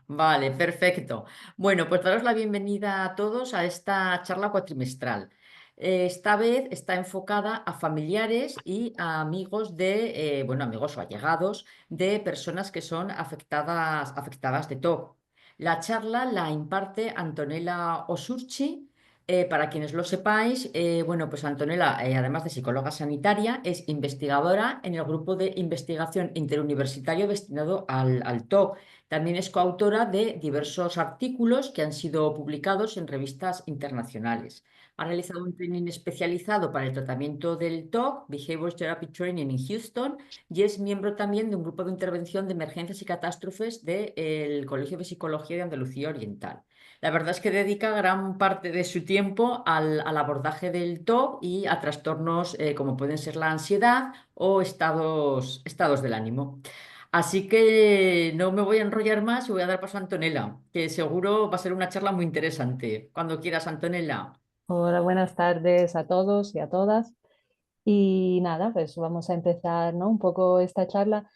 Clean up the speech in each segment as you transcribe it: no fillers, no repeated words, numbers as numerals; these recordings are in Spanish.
Vale, perfecto. Bueno, pues daros la bienvenida a todos a esta charla cuatrimestral. Esta vez está enfocada a familiares y a amigos bueno, amigos o allegados de personas que son afectadas de TOC. La charla la imparte Antonella Osurchi. Para quienes lo sepáis, bueno, pues Antonella, además de psicóloga sanitaria, es investigadora en el grupo de investigación interuniversitario destinado al TOC. También es coautora de diversos artículos que han sido publicados en revistas internacionales. Ha realizado un training especializado para el tratamiento del TOC, Behavioral Therapy Training en Houston, y es miembro también de un grupo de intervención de emergencias y catástrofes del Colegio de Psicología de Andalucía Oriental. La verdad es que dedica gran parte de su tiempo al abordaje del TOC y a trastornos como pueden ser la ansiedad o estados del ánimo. Así que no me voy a enrollar más y voy a dar paso a Antonella, que seguro va a ser una charla muy interesante. Cuando quieras, Antonella. Hola, buenas tardes a todos y a todas. Y nada, pues vamos a empezar, ¿no? Un poco esta charla.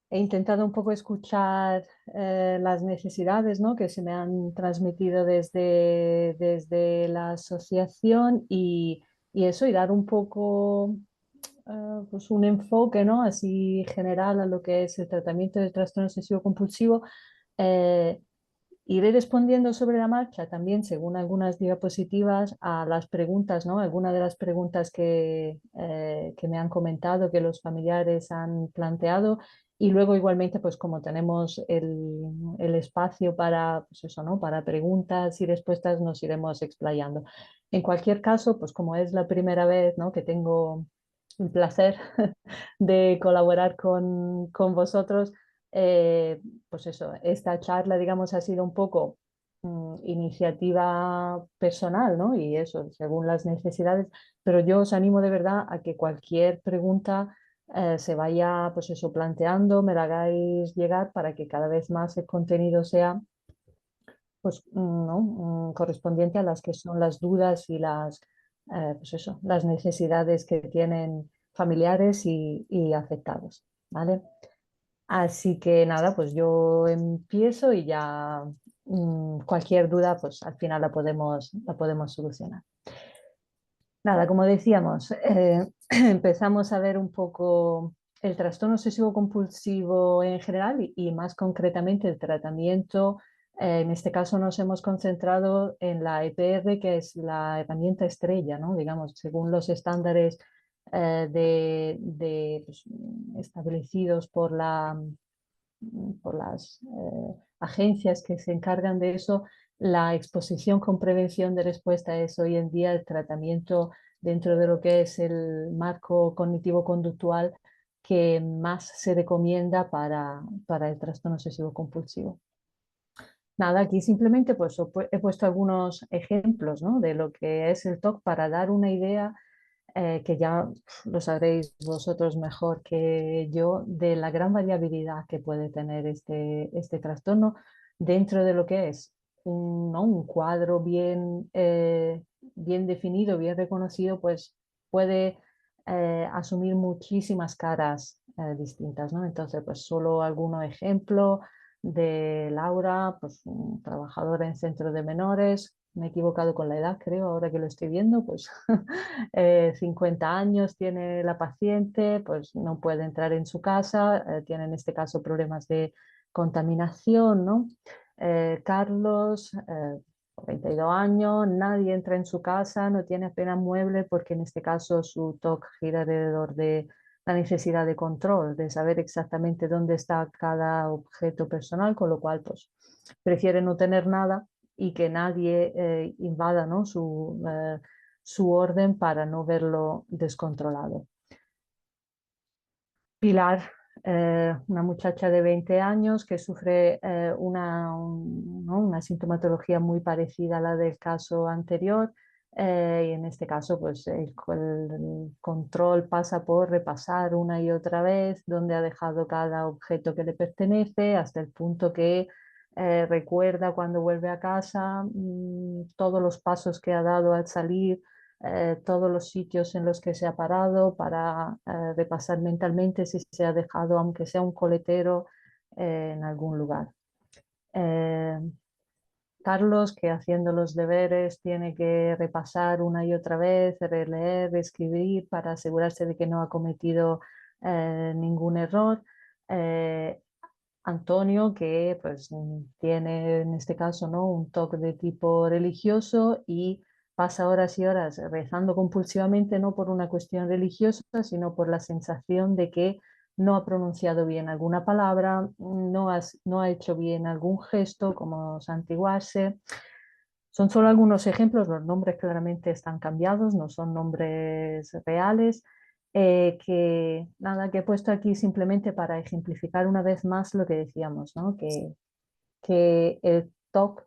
He intentado un poco escuchar las necesidades, ¿no? Que se me han transmitido desde la asociación y eso, y dar un poco pues un enfoque, ¿no? Así general a lo que es el tratamiento del trastorno obsesivo compulsivo. Eh, Iré respondiendo sobre la marcha también, según algunas diapositivas, a las preguntas, ¿no? Algunas de las preguntas que me han comentado, que los familiares han planteado. Y luego igualmente, pues como tenemos el espacio para, pues eso, ¿no? Para preguntas y respuestas, nos iremos explayando. En cualquier caso, pues como es la primera vez, ¿no? Que tengo el placer de colaborar con vosotros, eh, pues eso, esta charla, digamos, ha sido un poco iniciativa personal, ¿no? Y eso, según las necesidades, pero yo os animo de verdad a que cualquier pregunta se vaya, pues eso, planteando, me la hagáis llegar para que cada vez más el contenido sea, pues, ¿no? Correspondiente a las que son las dudas y pues eso, las necesidades que tienen familiares y afectados, ¿vale? Así que nada, pues yo empiezo y ya cualquier duda, pues al final la podemos solucionar. Nada, como decíamos, empezamos a ver un poco el trastorno obsesivo compulsivo en general y más concretamente el tratamiento. En este caso nos hemos concentrado en la EPR, que es la herramienta estrella, ¿no? Digamos, según los estándares pues, establecidos por las agencias que se encargan de eso. La exposición con prevención de respuesta es hoy en día el tratamiento dentro de lo que es el marco cognitivo-conductual que más se recomienda para el trastorno obsesivo compulsivo. Nada, aquí simplemente pues he puesto algunos ejemplos, ¿no? De lo que es el TOC para dar una idea que ya lo sabréis vosotros mejor que yo, de la gran variabilidad que puede tener este trastorno dentro de lo que es ¿no? Un cuadro bien definido, bien reconocido, pues puede asumir muchísimas caras distintas, ¿no? Entonces, pues solo algunos ejemplos de Laura, pues trabajadora en centro de menores. Me he equivocado con la edad, creo, ahora que lo estoy viendo, pues 50 años tiene la paciente, pues no puede entrar en su casa, tiene en este caso problemas de contaminación, ¿no? Carlos, 32 años, nadie entra en su casa, no tiene apenas mueble porque en este caso su TOC gira alrededor de la necesidad de control, de saber exactamente dónde está cada objeto personal, con lo cual pues prefiere no tener nada y que nadie invada, ¿no? Su orden para no verlo descontrolado. Pilar, una muchacha de 20 años que sufre ¿no? una sintomatología muy parecida a la del caso anterior. Y en este caso, pues el control pasa por repasar una y otra vez dónde ha dejado cada objeto que le pertenece, hasta el punto que recuerda cuando vuelve a casa todos los pasos que ha dado al salir, todos los sitios en los que se ha parado para repasar mentalmente si se ha dejado, aunque sea un coletero, en algún lugar. eh, Carlos, que haciendo los deberes tiene que repasar una y otra vez, releer, escribir para asegurarse de que no ha cometido ningún error. Eh, Antonio, que pues tiene en este caso, ¿no?, un toque de tipo religioso y pasa horas y horas rezando compulsivamente, no por una cuestión religiosa, sino por la sensación de que no ha pronunciado bien alguna palabra, no ha hecho bien algún gesto, como santiguarse. Son solo algunos ejemplos, los nombres claramente están cambiados, no son nombres reales, que nada, que he puesto aquí simplemente para ejemplificar una vez más lo que decíamos, ¿no? Que el TOC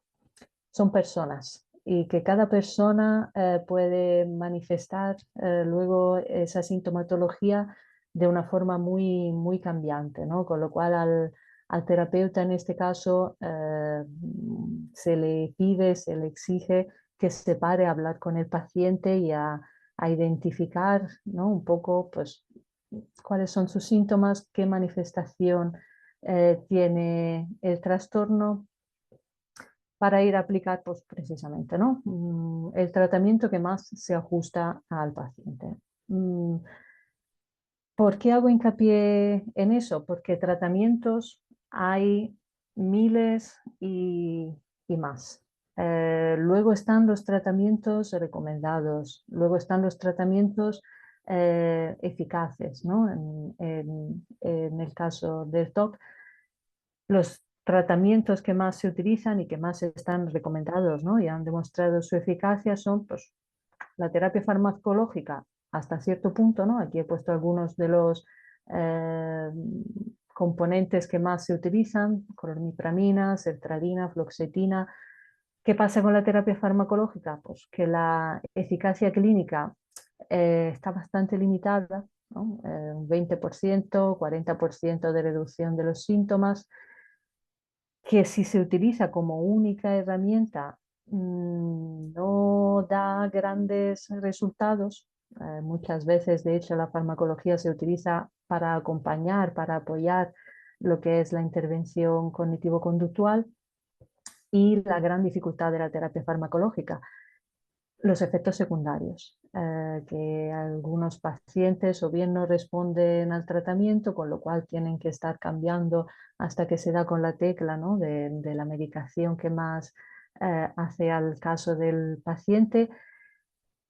son personas y que cada persona puede manifestar luego esa sintomatología de una forma muy, muy cambiante, ¿no? Con lo cual al terapeuta en este caso se le pide, se le exige que se pare a hablar con el paciente y a identificar, ¿no?, un poco pues, cuáles son sus síntomas, qué manifestación tiene el trastorno para ir a aplicar pues, precisamente, ¿no?, el tratamiento que más se ajusta al paciente. ¿Por qué hago hincapié en eso? Porque tratamientos hay miles y más. Luego están los tratamientos recomendados, luego están los tratamientos eficaces, ¿no? En el caso del TOC, los tratamientos que más se utilizan y que más están recomendados, ¿no?, y han demostrado su eficacia son pues, la terapia farmacológica hasta cierto punto, ¿no? Aquí he puesto algunos de los eh, componentes que más se utilizan: clormipramina, sertralina, fluoxetina. ¿Qué pasa con la terapia farmacológica? Pues que la eficacia clínica está bastante limitada, ¿no? Un 20%, 40% de reducción de los síntomas, que si se utiliza como única herramienta no da grandes resultados. Muchas veces, de hecho, la farmacología se utiliza para acompañar, para apoyar lo que es la intervención cognitivo-conductual, y la gran dificultad de la terapia farmacológica, los efectos secundarios, que algunos pacientes o bien no responden al tratamiento, con lo cual tienen que estar cambiando hasta que se da con la tecla, ¿no?, de la medicación que más hace al caso del paciente,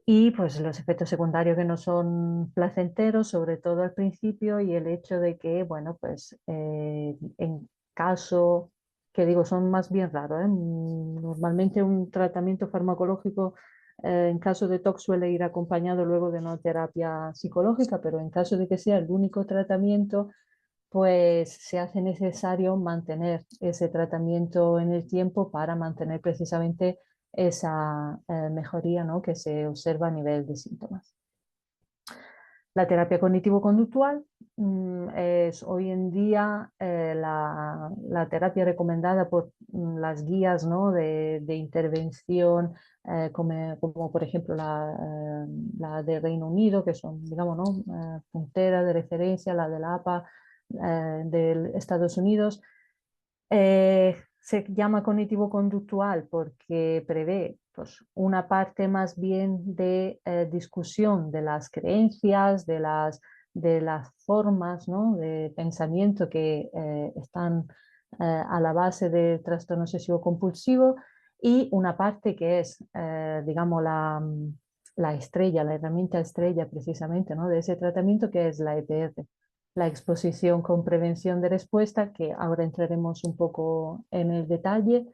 y pues los efectos secundarios que no son placenteros, sobre todo al principio, y el hecho de que, bueno, pues en caso, que digo, son más bien raros, ¿eh? Normalmente un tratamiento farmacológico en caso de TOC suele ir acompañado luego de una terapia psicológica, pero en caso de que sea el único tratamiento, pues se hace necesario mantener ese tratamiento en el tiempo para mantener precisamente esa mejoría, ¿no?, que se observa a nivel de síntomas. La terapia cognitivo-conductual es hoy en día la terapia recomendada por las guías, ¿no?, de intervención, como por ejemplo la de Reino Unido, que son, digamos, ¿no?, puntera de referencia, la de la APA de Estados Unidos. Se llama cognitivo-conductual porque prevé pues, una parte más bien de discusión de las creencias, de las formas, ¿no?, de pensamiento que están a la base del trastorno obsesivo compulsivo, y una parte que es, digamos, la estrella, la herramienta estrella precisamente, ¿no?, de ese tratamiento, que es la EPR, la exposición con prevención de respuesta, que ahora entraremos un poco en el detalle.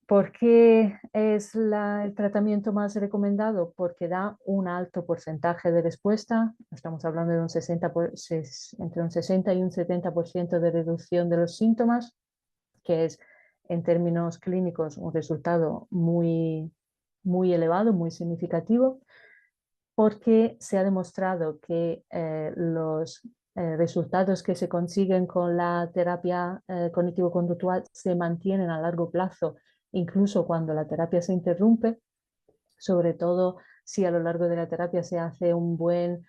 ¿Por qué es el tratamiento más recomendado? Porque da un alto porcentaje de respuesta. Estamos hablando de entre un 60 y un 70% de reducción de los síntomas, que es en términos clínicos un resultado muy, muy elevado, muy significativo, porque se ha demostrado que los resultados que se consiguen con la terapia cognitivo-conductual se mantienen a largo plazo, incluso cuando la terapia se interrumpe, sobre todo si a lo largo de la terapia se hace un buen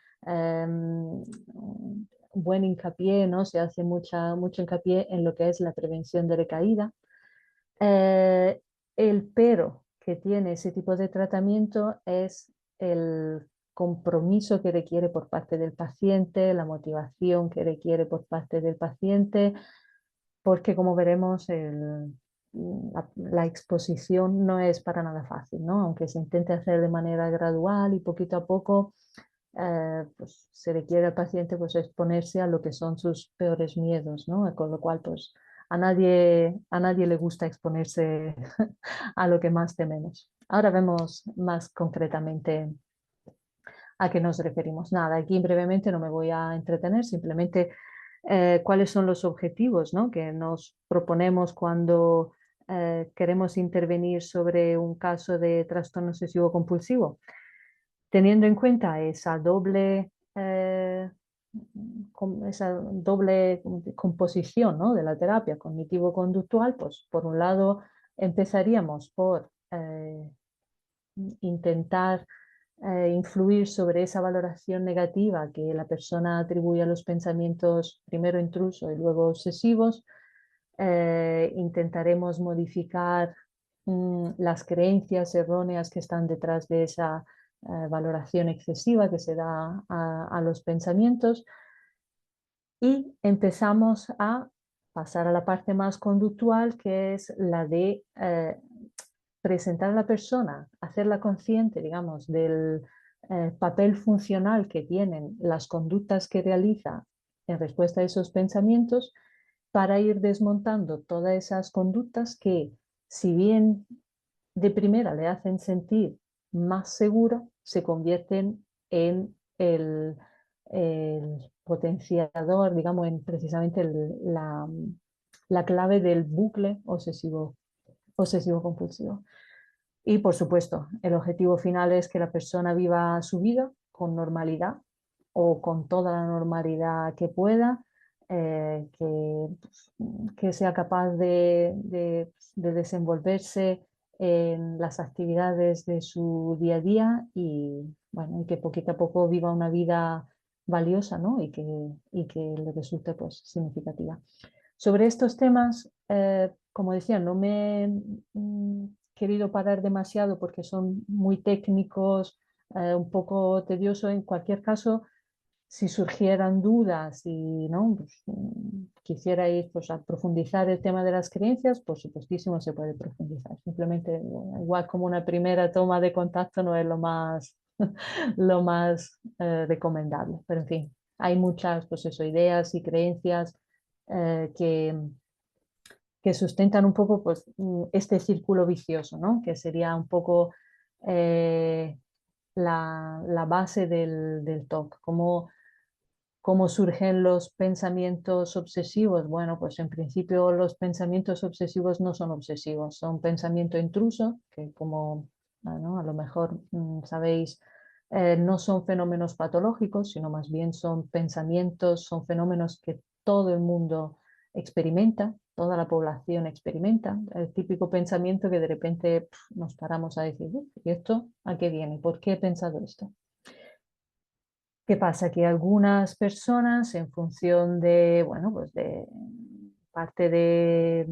buen hincapié, ¿no? Se hace mucho hincapié en lo que es la prevención de recaída. Eh, el pero que tiene ese tipo de tratamiento es el compromiso que requiere por parte del paciente, la motivación que requiere por parte del paciente, porque como veremos, la exposición no es para nada fácil, ¿no? Aunque se intente hacer de manera gradual y poquito a poco, pues se requiere al paciente pues exponerse a lo que son sus peores miedos, ¿no? Con lo cual, pues a nadie le gusta exponerse a lo que más tememos. Ahora vemos más concretamente a qué nos referimos. Nada, aquí brevemente no me voy a entretener, simplemente cuáles son los objetivos, ¿no? Que nos proponemos cuando queremos intervenir sobre un caso de trastorno obsesivo compulsivo, teniendo en cuenta esa doble composición, ¿no? De la terapia cognitivo-conductual. Pues por un lado empezaríamos por intentar influir sobre esa valoración negativa que la persona atribuye a los pensamientos primero intrusos y luego obsesivos. Intentaremos modificar las creencias erróneas que están detrás de esa valoración excesiva que se da a los pensamientos, y empezamos a pasar a la parte más conductual, que es la de presentar a la persona, hacerla consciente, digamos, del papel funcional que tienen las conductas que realiza en respuesta a esos pensamientos, para ir desmontando todas esas conductas que, si bien de primera le hacen sentir más seguro, se convierten en el potenciador, digamos, en precisamente la clave del bucle obsesivo-compulsivo. Y por supuesto, el objetivo final es que la persona viva su vida con normalidad, o con toda la normalidad que pueda, que sea capaz de desenvolverse en las actividades de su día a día, y, bueno, y que poquito a poco viva una vida valiosa, ¿no? Y que le resulte, pues, significativa. Sobre estos temas, como decía, no me he querido parar demasiado porque son muy técnicos, un poco tedioso. En cualquier caso, si surgieran dudas y, ¿no? Pues, quisierais, pues, a profundizar el tema de las creencias, por supuestísimo se puede profundizar. Simplemente, igual como una primera toma de contacto, no es lo más, lo más recomendable. Pero en fin, hay muchas, pues eso, ideas y creencias que sustentan un poco, pues, este círculo vicioso, ¿no? Que sería un poco eh, la base del TOC. ¿Cómo surgen los pensamientos obsesivos? Bueno, pues en principio los pensamientos obsesivos no son obsesivos, son pensamiento intruso, que, como, bueno, a lo mejor sabéis, no son fenómenos patológicos, sino más bien son pensamientos, son fenómenos que todo el mundo experimenta, toda la población experimenta. El típico pensamiento que de repente nos paramos a decir: ¿y esto a qué viene? ¿Por qué he pensado esto? ¿Qué pasa? Que algunas personas, en función de, bueno, pues de parte de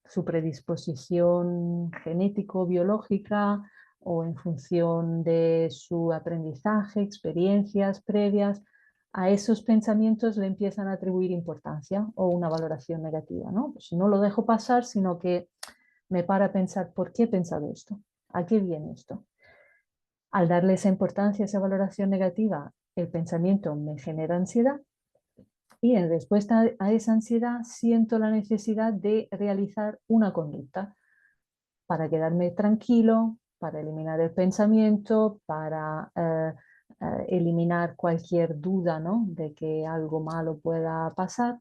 su predisposición genético-biológica, o en función de su aprendizaje, experiencias previas, a esos pensamientos le empiezan a atribuir importancia o una valoración negativa, ¿no? Pues no lo dejo pasar, sino que me para a pensar: ¿por qué he pensado esto? ¿A qué viene esto? Al darle esa importancia, esa valoración negativa, el pensamiento me genera ansiedad, y en respuesta a esa ansiedad siento la necesidad de realizar una conducta para quedarme tranquilo, para eliminar el pensamiento, para eliminar cualquier duda, ¿no? De que algo malo pueda pasar.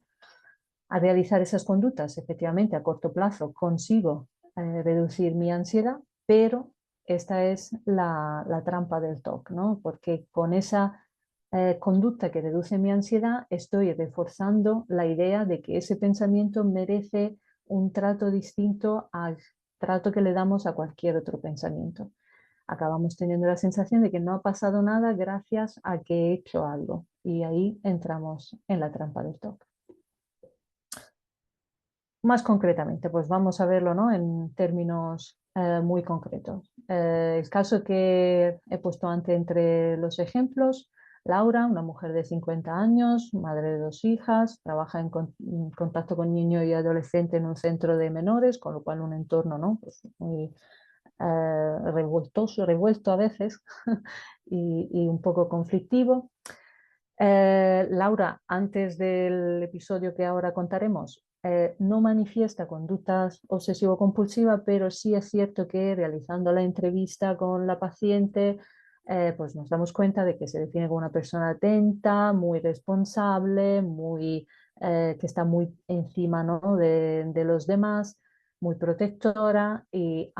A realizar esas conductas, efectivamente, a corto plazo consigo reducir mi ansiedad, pero esta es la trampa del TOC, ¿no? Porque con esa conducta que reduce mi ansiedad, estoy reforzando la idea de que ese pensamiento merece un trato distinto al trato que le damos a cualquier otro pensamiento. Acabamos teniendo la sensación de que no ha pasado nada gracias a que he hecho algo. y ahí entramos en la trampa del TOC. Más concretamente, pues vamos a verlo, ¿no? En términos muy concretos. El caso que he puesto antes entre los ejemplos, Laura, una mujer de 50 años, madre de 2 hijas, trabaja en contacto con niños y adolescentes en un centro de menores, con lo cual un entorno, ¿no? Pues muy revuelto a veces y un poco conflictivo. Laura, antes del episodio que ahora contaremos, no manifiesta conductas obsesivo-compulsivas, pero sí es cierto que realizando la entrevista con la paciente, pues nos damos cuenta de que se define como una persona atenta, muy responsable, que está muy encima, ¿no? de los demás, muy protectora y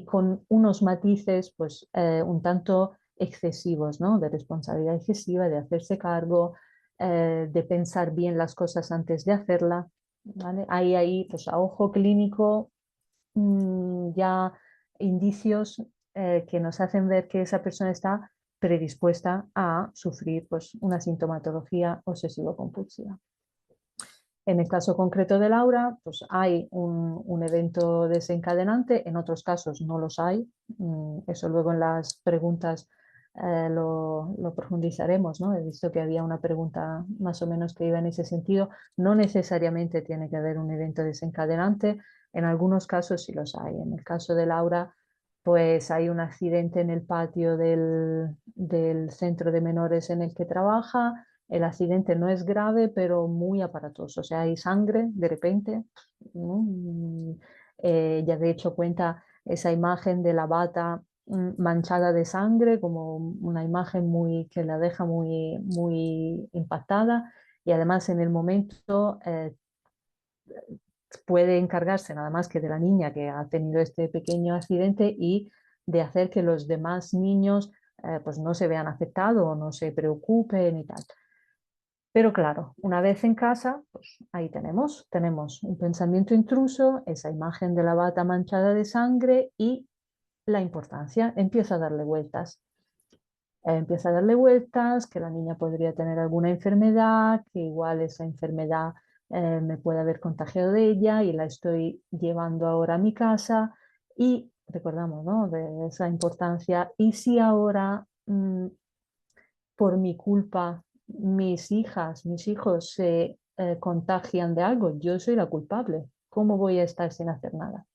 con unos matices pues un tanto excesivos, ¿no? De responsabilidad excesiva, de hacerse cargo, de pensar bien las cosas antes de hacerla. ¿Vale? Hay ahí, pues a ojo clínico, ya indicios que nos hacen ver que esa persona está predispuesta a sufrir pues, una sintomatología obsesivo-compulsiva. En el caso concreto de Laura, pues hay un evento desencadenante, en otros casos no los hay. Eso luego en las preguntas lo profundizaremos, ¿no? He visto que había una pregunta más o menos que iba en ese sentido. No necesariamente tiene que haber un evento desencadenante, en algunos casos sí los hay. En el caso de Laura, pues hay un accidente en el patio del centro de menores en el que trabaja. El accidente no es grave, pero muy aparatoso. O sea, hay sangre de repente, ¿no? Ya de hecho cuenta esa imagen de la bata manchada de sangre como una imagen que la deja muy impactada. Y además en el momento puede encargarse nada más que de la niña que ha tenido este pequeño accidente y de hacer que los demás niños pues no se vean afectados o no se preocupen y tal. Pero claro, una vez en casa, pues ahí tenemos un pensamiento intruso, esa imagen de la bata manchada de sangre y la importancia empieza a darle vueltas. Empieza a darle vueltas, que la niña podría tener alguna enfermedad, que igual esa enfermedad me puede haber contagiado de ella y la estoy llevando ahora a mi casa. Y recordamos, ¿no? De esa importancia. Y si ahora por mi culpa mis hijos se contagian de algo, yo soy la culpable. ¿Cómo voy a estar sin hacer nada?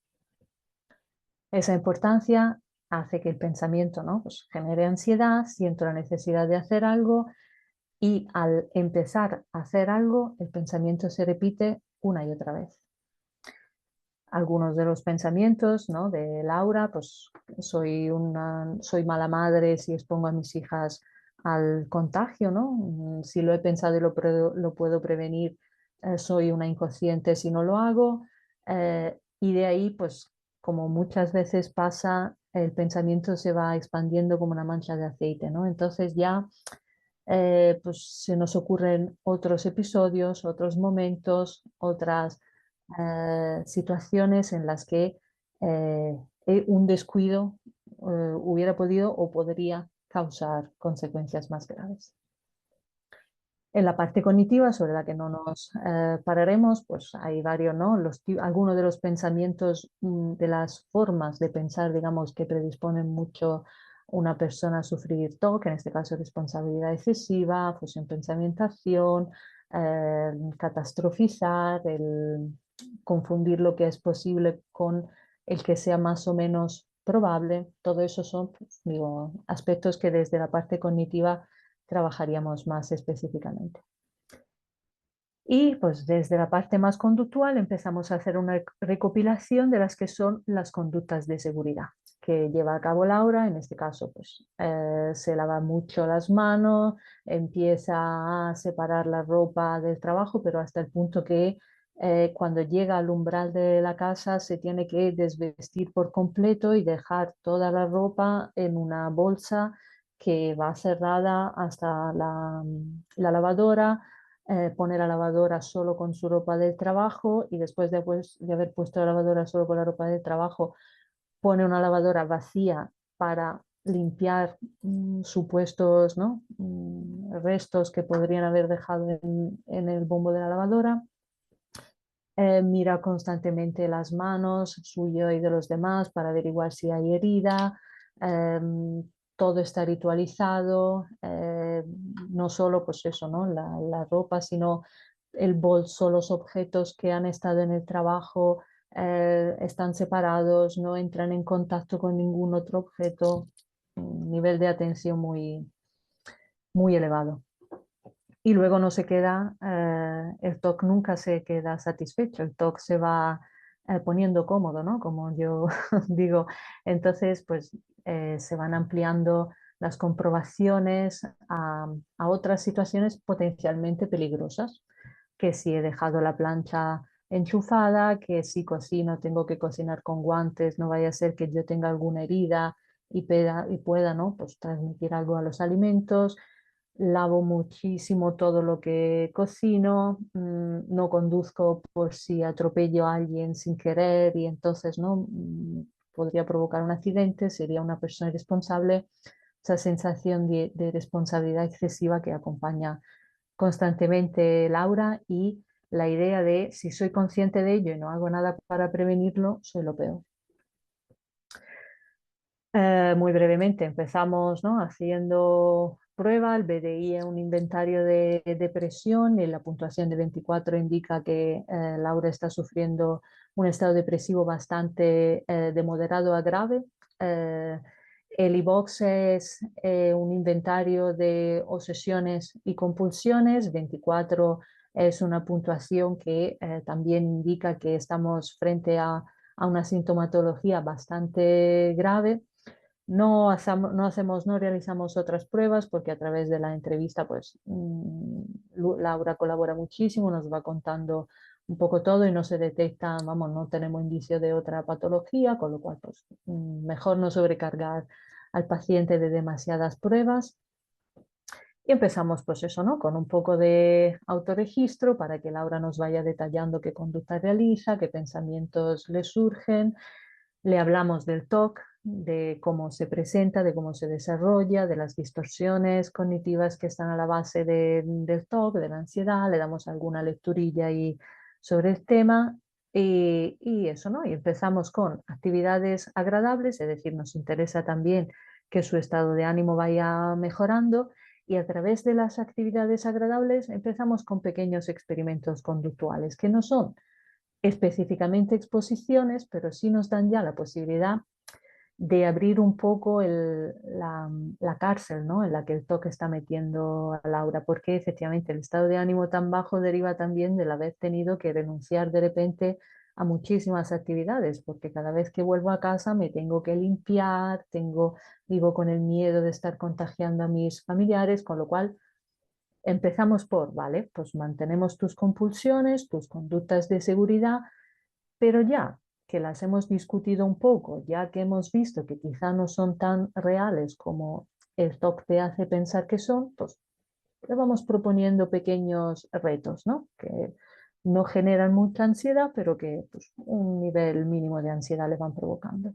Esa importancia hace que el pensamiento, ¿no? Pues genere ansiedad, siento la necesidad de hacer algo y al empezar a hacer algo, el pensamiento se repite una y otra vez. Algunos de los pensamientos, ¿no? De Laura, pues soy mala madre si expongo a mis hijas al contagio, ¿no? Si lo he pensado y lo puedo prevenir, soy una inconsciente si no lo hago. Y de ahí, pues como muchas veces pasa, el pensamiento se va expandiendo como una mancha de aceite, ¿no? Entonces ya pues se nos ocurren otros episodios, otros momentos, otras situaciones en las que un descuido hubiera podido o podría causar consecuencias más graves. En la parte cognitiva, sobre la que no nos pararemos, pues hay varios, ¿no? Algunos de los pensamientos, de las formas de pensar, digamos, que predisponen mucho una persona a sufrir TOC, en este caso responsabilidad excesiva, fusión pensamiento-acción, catastrofizar, el confundir lo que es posible con el que sea más o menos probable. Todo eso son, pues, digo, aspectos que desde la parte cognitiva trabajaríamos más específicamente. Y pues desde la parte más conductual empezamos a hacer una recopilación de las que son las conductas de seguridad que lleva a cabo Laura. En este caso, pues se lava mucho las manos, empieza a separar la ropa del trabajo, pero hasta el punto que cuando llega al umbral de la casa se tiene que desvestir por completo y dejar toda la ropa en una bolsa que va cerrada hasta la lavadora. Pone la lavadora solo con su ropa del trabajo y después de haber puesto la lavadora solo con la ropa del trabajo, pone una lavadora vacía para limpiar supuestos, ¿no? Restos que podrían haber dejado en el bombo de la lavadora. Mira constantemente las manos, suyo y de los demás, para averiguar si hay herida. Todo está ritualizado, no solo pues eso, ¿no? La ropa, sino el bolso, los objetos que han estado en el trabajo están separados, no entran en contacto con ningún otro objeto. Un nivel de atención muy, muy elevado. Y luego no se queda, el TOC nunca se queda satisfecho, el TOC se va poniendo cómodo, ¿no? Como yo digo. Entonces, pues se van ampliando las comprobaciones a otras situaciones potencialmente peligrosas, que si he dejado la plancha enchufada, que si cocino tengo que cocinar con guantes, no vaya a ser que yo tenga alguna herida y pueda, ¿no? Pues transmitir algo a los alimentos. Lavo muchísimo todo lo que cocino, no conduzco por si atropello a alguien sin querer y entonces no. Podría provocar un accidente, sería una persona irresponsable. Esa sensación de responsabilidad excesiva que acompaña constantemente Laura, y la idea de si soy consciente de ello y no hago nada para prevenirlo, soy lo peor. Muy brevemente, empezamos, ¿no? Haciendo prueba, el BDI es un inventario de depresión y la puntuación de 24 indica que Laura está sufriendo un estado depresivo bastante de moderado a grave. Eh, el iVox es un inventario de obsesiones y compulsiones. 24 es una puntuación que también indica que estamos frente a una sintomatología bastante grave. No realizamos otras pruebas porque a través de la entrevista, pues Laura colabora muchísimo, nos va contando un poco todo y no se detecta, vamos, no tenemos indicio de otra patología, con lo cual, pues mejor no sobrecargar al paciente de demasiadas pruebas. Y empezamos, pues eso, ¿no? Con un poco de autorregistro para que Laura nos vaya detallando qué conducta realiza, qué pensamientos le surgen. Le hablamos del TOC, de cómo se presenta, de cómo se desarrolla, de las distorsiones cognitivas que están a la base del TOC, de la ansiedad. Le damos alguna lecturilla y sobre el tema. Y eso, ¿no? Y empezamos con actividades agradables, es decir, nos interesa también que su estado de ánimo vaya mejorando, y a través de las actividades agradables empezamos con pequeños experimentos conductuales que no son específicamente exposiciones, pero sí nos dan ya la posibilidad de abrir un poco la cárcel, ¿no? En la que el TOC está metiendo a Laura, porque efectivamente el estado de ánimo tan bajo deriva también del haber tenido que renunciar de repente a muchísimas actividades, porque cada vez que vuelvo a casa me tengo que limpiar, vivo con el miedo de estar contagiando a mis familiares, con lo cual empezamos por, vale, pues mantenemos tus compulsiones, tus conductas de seguridad, pero ya que las hemos discutido un poco, ya que hemos visto que quizá no son tan reales como el TOC te hace pensar que son, pues le vamos proponiendo pequeños retos, ¿no? Que no generan mucha ansiedad, pero que pues, un nivel mínimo de ansiedad le van provocando.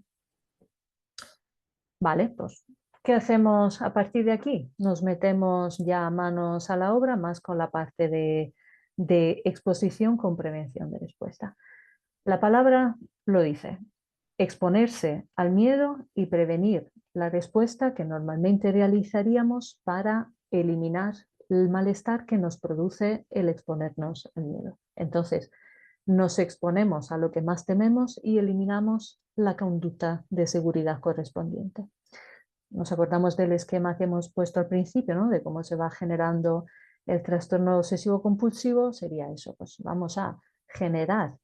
Vale, pues, ¿qué hacemos a partir de aquí? Nos metemos ya manos a la obra, más con la parte de exposición con prevención de respuesta. La palabra lo dice: exponerse al miedo y prevenir la respuesta que normalmente realizaríamos para eliminar el malestar que nos produce el exponernos al miedo. Entonces, nos exponemos a lo que más tememos y eliminamos la conducta de seguridad correspondiente. Nos acordamos del esquema que hemos puesto al principio, ¿no? De cómo se va generando el trastorno obsesivo compulsivo. Sería eso, pues vamos a generar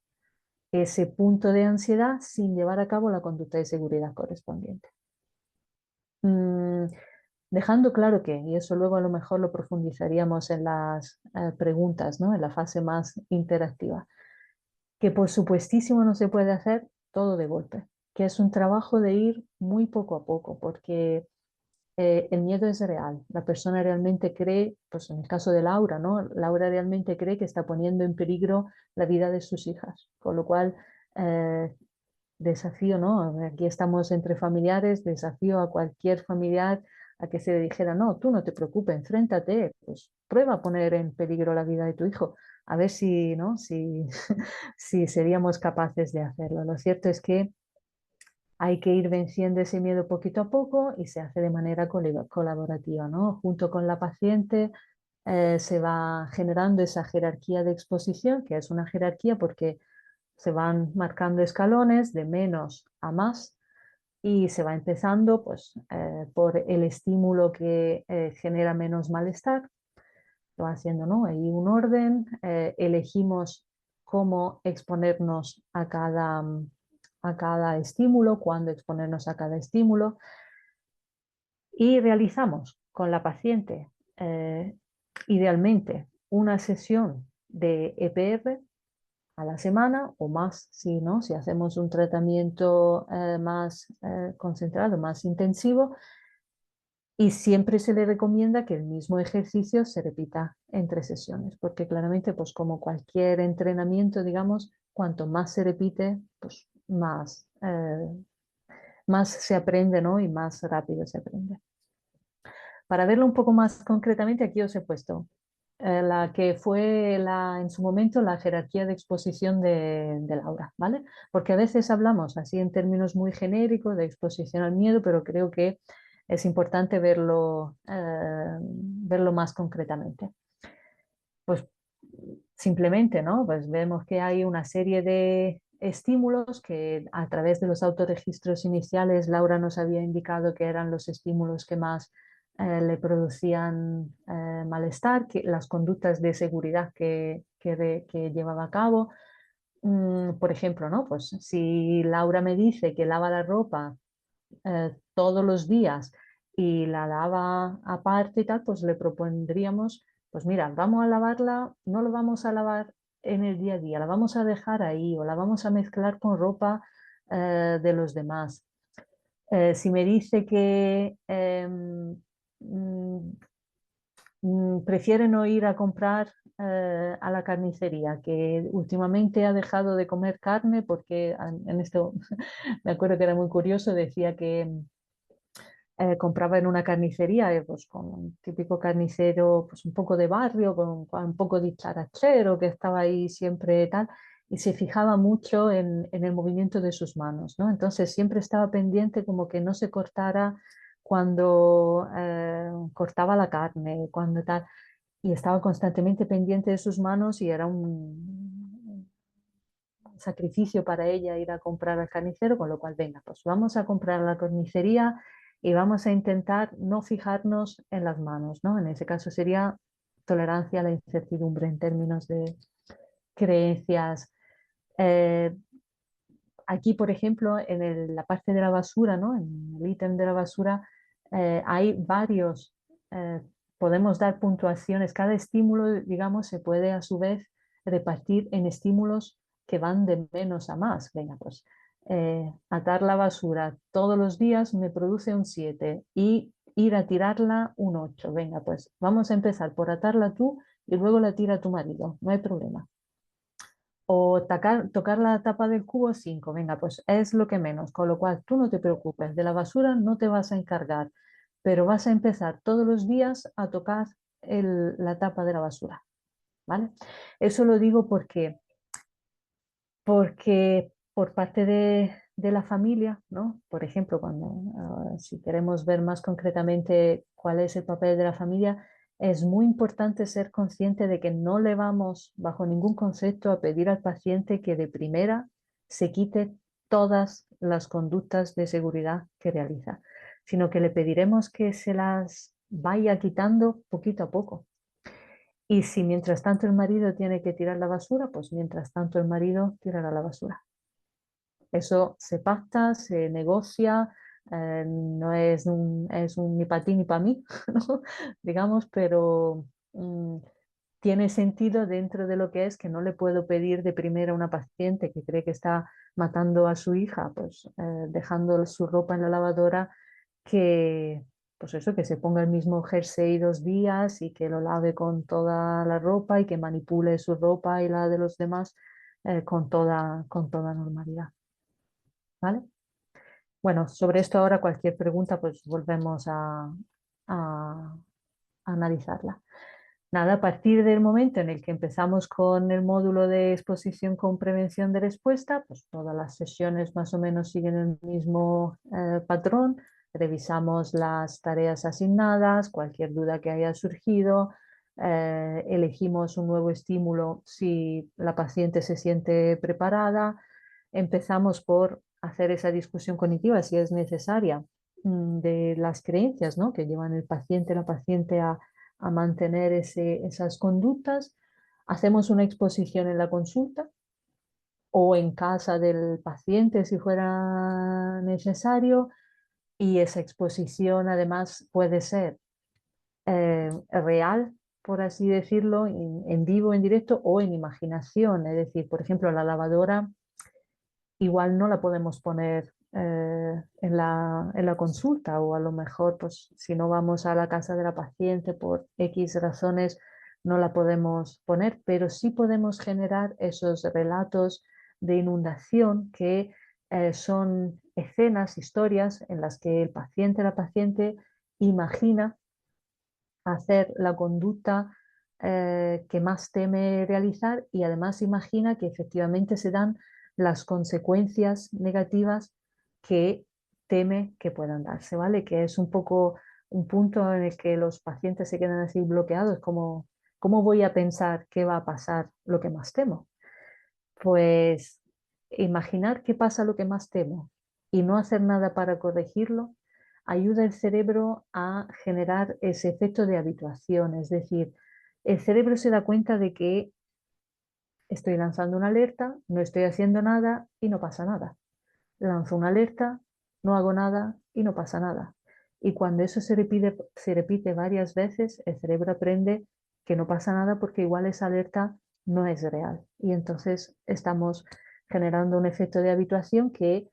ese punto de ansiedad sin llevar a cabo la conducta de seguridad correspondiente. Dejando claro que, y eso luego a lo mejor lo profundizaríamos en las preguntas, ¿no? En la fase más interactiva, que por supuestísimo no se puede hacer todo de golpe, que es un trabajo de ir muy poco a poco, porque el miedo es real. La persona realmente cree, pues en el caso de Laura, ¿no? Laura realmente cree que está poniendo en peligro la vida de sus hijas, con lo cual desafío, ¿no? Aquí estamos entre familiares, desafío a cualquier familiar a que se le dijera, no, tú no te preocupes, enfréntate, pues prueba a poner en peligro la vida de tu hijo, a ver si, ¿no? Si, si seríamos capaces de hacerlo. Lo cierto es que hay que ir venciendo ese miedo poquito a poco y se hace de manera colaborativa, ¿no? Junto con la paciente se va generando esa jerarquía de exposición, que es una jerarquía porque se van marcando escalones de menos a más y se va empezando pues, por el estímulo que genera menos malestar. Lo va haciendo, ¿no? Hay un orden, elegimos cómo exponernos a cada estímulo, cuándo exponernos a cada estímulo y realizamos con la paciente idealmente una sesión de EPR a la semana o más, si, ¿no? Si hacemos un tratamiento más concentrado, más intensivo, y siempre se le recomienda que el mismo ejercicio se repita entre sesiones, porque claramente, pues como cualquier entrenamiento, digamos, cuanto más se repite, pues más se aprende, ¿no? Y más rápido se aprende. Para verlo un poco más concretamente, aquí os he puesto la que fue en su momento la jerarquía de exposición de Laura, ¿vale? Porque a veces hablamos así en términos muy genéricos de exposición al miedo, pero creo que es importante verlo más concretamente. Pues simplemente, ¿no? Pues vemos que hay una serie de estímulos que a través de los autorregistros iniciales Laura nos había indicado que eran los estímulos que más le producían malestar, que, las conductas de seguridad que llevaba a cabo. Por ejemplo, ¿no? Pues si Laura me dice que lava la ropa todos los días y la lava aparte y tal, pues le propondríamos, pues mira, vamos a lavarla, no lo vamos a lavar en el día a día, la vamos a dejar ahí o la vamos a mezclar con ropa de los demás. Si me dice que mm, prefiere no ir a comprar a la carnicería, que últimamente ha dejado de comer carne porque en esto me acuerdo que era muy curioso, decía que compraba en una carnicería, pues con un típico carnicero, pues un poco de barrio, con un poco de charachero que estaba ahí siempre tal, y se fijaba mucho en el movimiento de sus manos, ¿no? Entonces siempre estaba pendiente como que no se cortara cuando cortaba la carne, cuando tal, y estaba constantemente pendiente de sus manos y era un sacrificio para ella ir a comprar al carnicero, con lo cual, venga, pues vamos a comprar a la carnicería y vamos a intentar no fijarnos en las manos, ¿no? En ese caso sería tolerancia a la incertidumbre en términos de creencias. Eh, Aquí, por ejemplo, en la parte de la basura, ¿no? En el ítem de la basura, hay varios, eh, podemos dar puntuaciones. Cada estímulo, digamos, se puede a su vez repartir en estímulos que van de menos a más. Venga, pues atar la basura todos los días me produce un 7 y ir a tirarla un 8. Venga, pues vamos a empezar por atarla tú y luego la tira tu marido. No hay problema. O tocar la tapa del cubo 5, venga, pues es lo que menos, con lo cual tú no te preocupes, de la basura no te vas a encargar, pero vas a empezar todos los días a tocar la tapa de la basura, ¿vale? Eso lo digo porque por parte de la familia, ¿no? Por ejemplo, si queremos ver más concretamente cuál es el papel de la familia, es muy importante ser consciente de que no le vamos bajo ningún concepto a pedir al paciente que de primera se quite todas las conductas de seguridad que realiza, sino que le pediremos que se las vaya quitando poquito a poco. Y si mientras tanto el marido tiene que tirar la basura, pues mientras tanto el marido tirará la basura. Eso se pacta, se negocia, no es un ni para ti ni para mí, ¿no? Digamos, pero tiene sentido dentro de lo que es que no le puedo pedir de primera a una paciente que cree que está matando a su hija, pues dejando su ropa en la lavadora, que pues eso, que se ponga el mismo jersey 2 días y que lo lave con toda la ropa y que manipule su ropa y la de los demás con toda normalidad. ¿vale? Bueno, sobre esto ahora cualquier pregunta, pues volvemos a analizarla. Nada, a partir del momento en el que empezamos con el módulo de exposición con prevención de respuesta, pues todas las sesiones más o menos siguen el mismo patrón. Revisamos las tareas asignadas, cualquier duda que haya surgido, elegimos un nuevo estímulo si la paciente se siente preparada. Empezamos por hacer esa discusión cognitiva si es necesaria de las creencias, ¿no?, que llevan el paciente, la paciente a mantener esas conductas. Hacemos una exposición en la consulta o en casa del paciente si fuera necesario, y esa exposición además puede ser real, por así decirlo, en vivo, en directo o en imaginación. Es decir, por ejemplo, la lavadora igual no la podemos poner en la consulta, o a lo mejor pues si no vamos a la casa de la paciente por X razones no la podemos poner, pero sí podemos generar esos relatos de inundación que son escenas, historias en las que el paciente, la paciente imagina hacer la conducta que más teme realizar, y además imagina que efectivamente se dan las consecuencias negativas que teme que puedan darse, ¿vale? Que es un poco un punto en el que los pacientes se quedan así bloqueados, como, ¿cómo voy a pensar qué va a pasar lo que más temo? Pues imaginar qué pasa lo que más temo y no hacer nada para corregirlo ayuda al cerebro a generar ese efecto de habituación. Es decir, el cerebro se da cuenta de que estoy lanzando una alerta, no estoy haciendo nada y no pasa nada. Lanzo una alerta, no hago nada y no pasa nada. Y cuando eso se repite varias veces, el cerebro aprende que no pasa nada porque igual esa alerta no es real. Y entonces estamos generando un efecto de habituación que,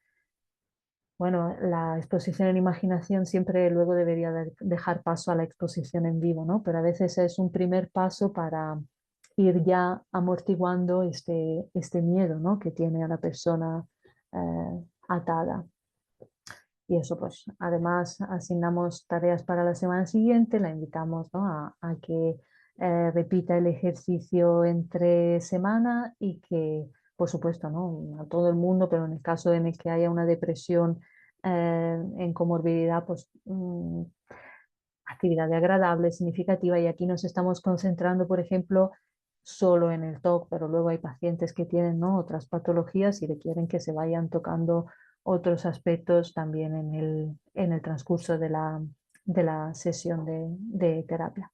bueno, la exposición en imaginación siempre luego debería dejar paso a la exposición en vivo, ¿no? Pero a veces es un primer paso para ir ya amortiguando este miedo, ¿no?, que tiene a la persona atada. Y eso, pues además asignamos tareas para la semana siguiente, la invitamos, ¿no?, a que repita el ejercicio entre semana, y que, por supuesto, ¿no?, a todo el mundo, pero en el caso en el que haya una depresión en comorbilidad, pues actividad agradable, significativa. Y aquí nos estamos concentrando, por ejemplo, solo en el TOC, pero luego hay pacientes que tienen, ¿no?, otras patologías y requieren que se vayan tocando otros aspectos también en el transcurso de la sesión de terapia.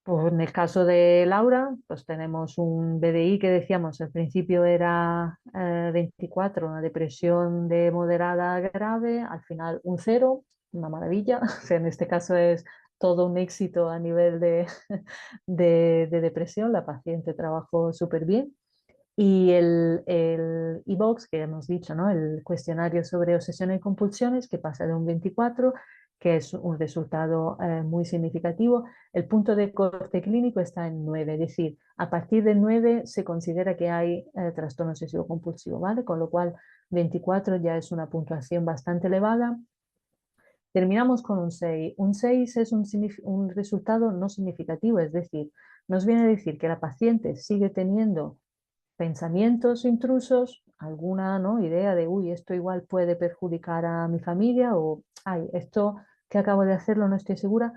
Pues en el caso de Laura, pues tenemos un BDI que decíamos al principio era 24, una depresión de moderada a grave, al final un 0, una maravilla. O sea, en este caso es todo un éxito a nivel de depresión, la paciente trabajó súper bien. Y el iVox, que hemos dicho, ¿no?, el cuestionario sobre obsesión y compulsiones, que pasa de un 24, que es un resultado muy significativo. El punto de corte clínico está en 9, es decir, a partir de 9 se considera que hay trastorno obsesivo compulsivo, ¿vale? Con lo cual 24 ya es una puntuación bastante elevada. Terminamos con un 6. Un 6 es un resultado no significativo, es decir, nos viene a decir que la paciente sigue teniendo pensamientos intrusos, alguna, ¿no?, idea de, uy, esto igual puede perjudicar a mi familia, o, ay, esto que acabo de hacerlo no estoy segura,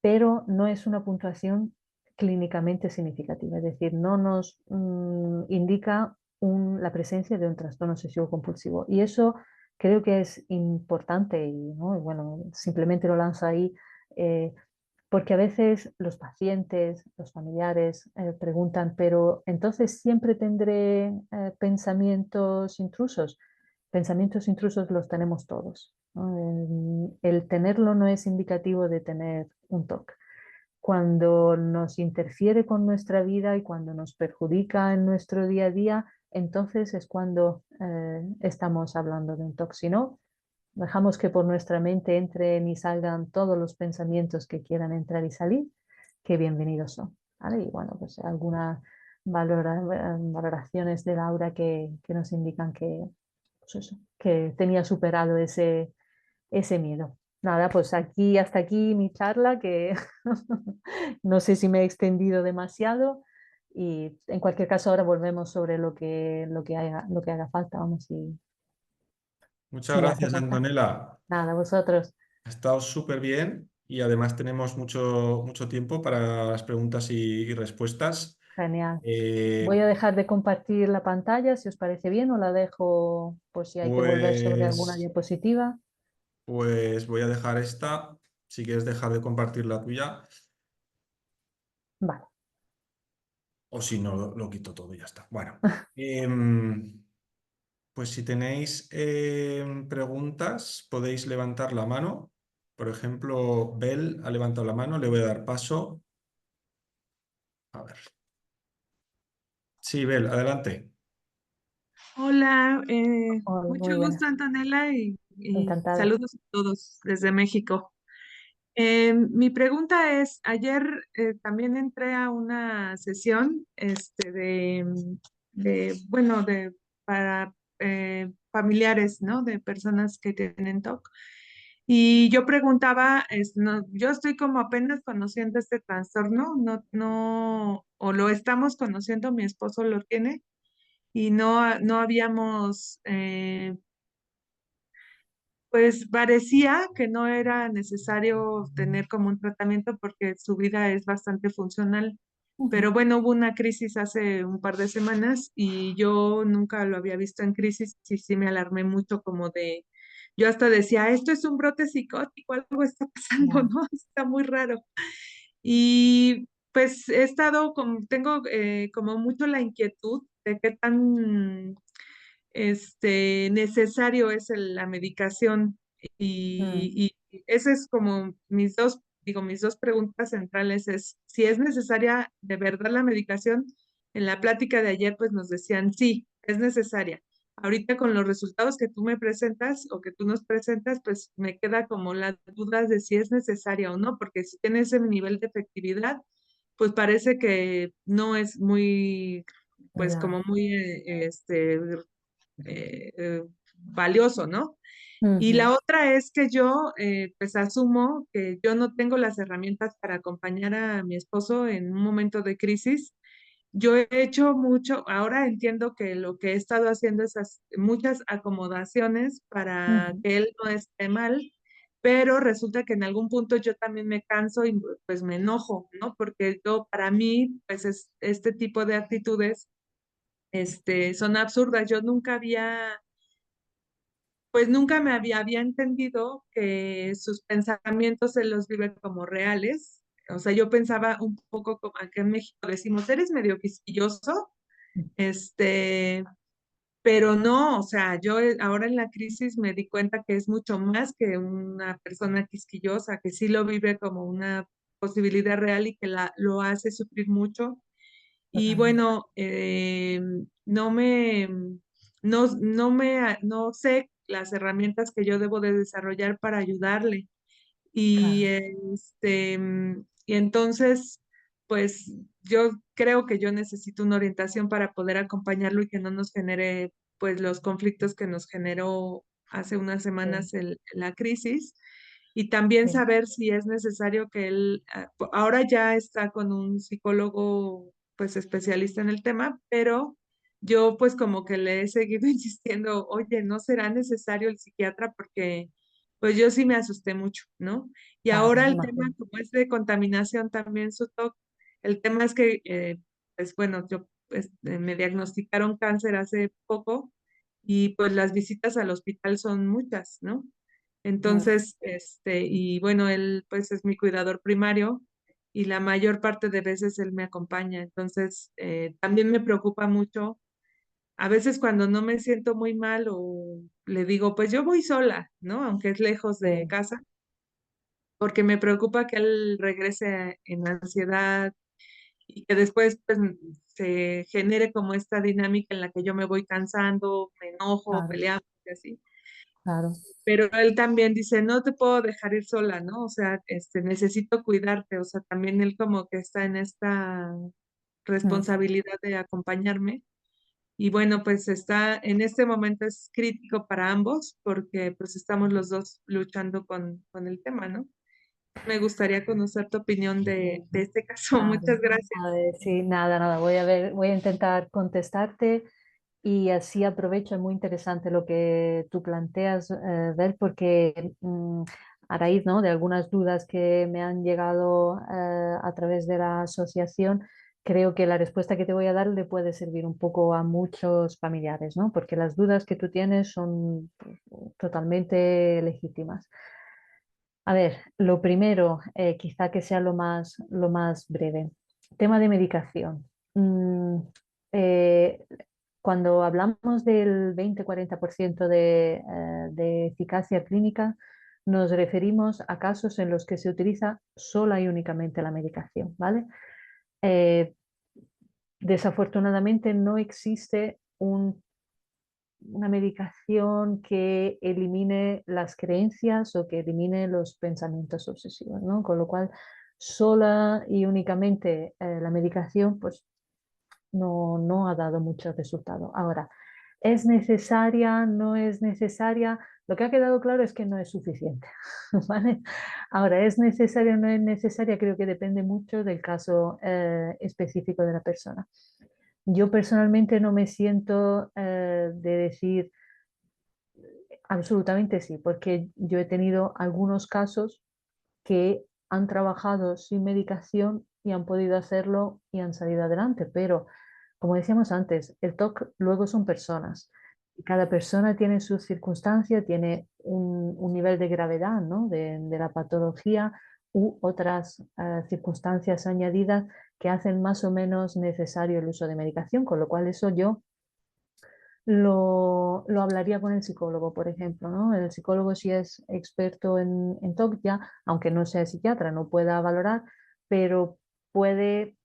pero no es una puntuación clínicamente significativa, es decir, no nos indica la presencia de un trastorno obsesivo compulsivo. Y eso creo que es importante, y, ¿no?, y bueno, simplemente lo lanzo ahí, eh, porque a veces los pacientes, los familiares preguntan, pero entonces siempre tendré pensamientos intrusos. Pensamientos intrusos los tenemos todos, ¿no? El tenerlo no es indicativo de tener un TOC. Cuando nos interfiere con nuestra vida y cuando nos perjudica en nuestro día a día, entonces es cuando estamos hablando de un TOC. Si no, dejamos que por nuestra mente entren y salgan todos los pensamientos que quieran entrar y salir, que bienvenidos son, ¿vale? Y bueno, pues algunas valoraciones de Laura que nos indican pues eso, que tenía superado ese miedo. Nada, pues aquí, hasta aquí mi charla, que no sé si me he extendido demasiado y en cualquier caso ahora volvemos sobre lo que haga falta, vamos, Muchas si hace gracias, falta. Antonella. Nada, vosotros. Ha estado súper bien y además tenemos mucho tiempo para las preguntas y respuestas. Genial. Voy Eh, a dejar de compartir la pantalla, si os parece bien, o la dejo por si hay que volver sobre alguna pues, diapositiva. pues voy a dejar esta. Si quieres dejar de compartir la tuya, Vale. o si no, lo quito todo y ya está. Bueno, em, pues si tenéis preguntas, podéis levantar la mano. Por ejemplo, Bel ha levantado la mano, le voy a dar paso. A ver. Sí, Bel, adelante. Hola, Hola, mucho muy gusto buenas. Antonella y Encantada. saludos a todos desde México. Mi pregunta es, ayer también entré a una sesión bueno, para familiares, ¿no? De personas que tienen TOC. Y yo preguntaba, yo estoy como apenas conociendo este trastorno, o lo estamos conociendo, mi esposo lo tiene y no habíamos, pues parecía que no era necesario tener como un tratamiento porque su vida es bastante funcional. Ujú. Pero bueno, hubo una crisis hace un par de semanas y yo nunca lo había visto en crisis y sí me alarmé mucho como yo hasta decía, esto es un brote psicótico, algo está pasando, Ya. ¿no? Está muy raro. Y pues he estado tengo como mucho la inquietud de qué tan necesario es la medicación. Mm, Y ese es como mis dos preguntas centrales es si es necesaria de verdad la medicación. En la plática de ayer pues nos decían sí, es necesaria. Ahorita con los resultados que tú me presentas o que tú nos presentas, pues me queda como la duda de si es necesaria o no, porque si tiene ese nivel de efectividad, pues parece que no es muy, pues ya. como muy, valioso, ¿no? Y Ujú. la otra es que yo, pues asumo que yo no tengo las herramientas para acompañar a mi esposo en un momento de crisis. Yo he hecho mucho, ahora entiendo que lo que he estado haciendo es muchas acomodaciones para Ujú. que él no esté mal, pero resulta que en algún punto yo también me canso y pues me enojo, ¿no? Porque yo, para mí, pues este tipo de actitudes, son absurdas. Yo nunca había, pues nunca había entendido que sus pensamientos se los vive como reales. O sea, yo pensaba un poco como acá en México decimos, eres medio quisquilloso, este, pero no, o sea, yo ahora en la crisis me di cuenta que es mucho más que una persona quisquillosa, que sí lo vive como una posibilidad real y que lo hace sufrir mucho. Y Totalmente. bueno, no sé las herramientas que yo debo de desarrollar para ayudarle. Y, Claro. y entonces, pues yo creo que yo necesito una orientación para poder acompañarlo y que no nos genere, pues, los conflictos que nos generó hace unas Sí, semanas la crisis. Y también sí, saber si es necesario que él, ahora ya está con un psicólogo, pues, especialista en el tema, pero yo, pues, como que le he seguido insistiendo, oye, ¿no será necesario el psiquiatra? Porque pues yo sí me asusté mucho, ¿no? Y claro, ahora me el tema, imagino. como es de contaminación también, su TOC, el tema es que, pues bueno, yo me diagnosticaron cáncer hace poco y pues las visitas al hospital son muchas, ¿no? Mm, Entonces, y bueno, él pues es mi cuidador primario y la mayor parte de veces él me acompaña. Entonces, también me preocupa mucho a veces cuando no me siento muy mal o le digo, pues yo voy sola, ¿no? Aunque es lejos de sí, casa, porque me preocupa que él regrese en ansiedad y que después pues, se genere como esta dinámica en la que yo me voy cansando, me enojo, claro, peleamos y así. claro. Pero él también dice, no te puedo dejar ir sola, ¿no? O sea, necesito cuidarte, o sea, también él como que está en esta Mm, responsabilidad de acompañarme. Y bueno, pues en este momento es crítico para ambos porque pues estamos los dos luchando con el tema, ¿no? Me gustaría conocer tu opinión de este caso. Muchas gracias. A ver, sí, nada, voy a intentar contestarte y así aprovecho, es muy interesante lo que tú planteas, ver, porque a raíz, ¿no?, de algunas dudas que me han llegado a través de la asociación, creo que la respuesta que te voy a dar le puede servir un poco a muchos familiares, ¿no? Porque las dudas que tú tienes son totalmente legítimas. A ver, lo primero, quizá que sea lo más breve. Tema de medicación. Eh, Cuando hablamos del 20-40% de eficacia clínica, nos referimos a casos en los que se utiliza sola y únicamente la medicación, ¿vale? Eh, Desafortunadamente no existe una medicación que elimine las creencias o que elimine los pensamientos obsesivos, ¿no? Con lo cual, sola y únicamente la medicación, pues no ha dado mucho resultado. Ahora, ¿es necesaria? ¿No es necesaria? Lo que ha quedado claro es que no es suficiente, ¿vale? Ahora, ¿es necesaria o no es necesaria? Creo que depende mucho del caso específico de la persona. Yo personalmente no me siento de decir absolutamente sí, porque yo he tenido algunos casos que han trabajado sin medicación y han podido hacerlo y han salido adelante, pero como decíamos antes, el TOC luego son personas. Y cada persona tiene sus circunstancias, tiene un nivel de gravedad, ¿no?, de la patología u otras circunstancias añadidas que hacen más o menos necesario el uso de medicación, con lo cual eso yo lo hablaría con el psicólogo, por ejemplo, ¿no? El psicólogo, si es experto en TOC, ya, aunque no sea psiquiatra, no pueda valorar, pero puede,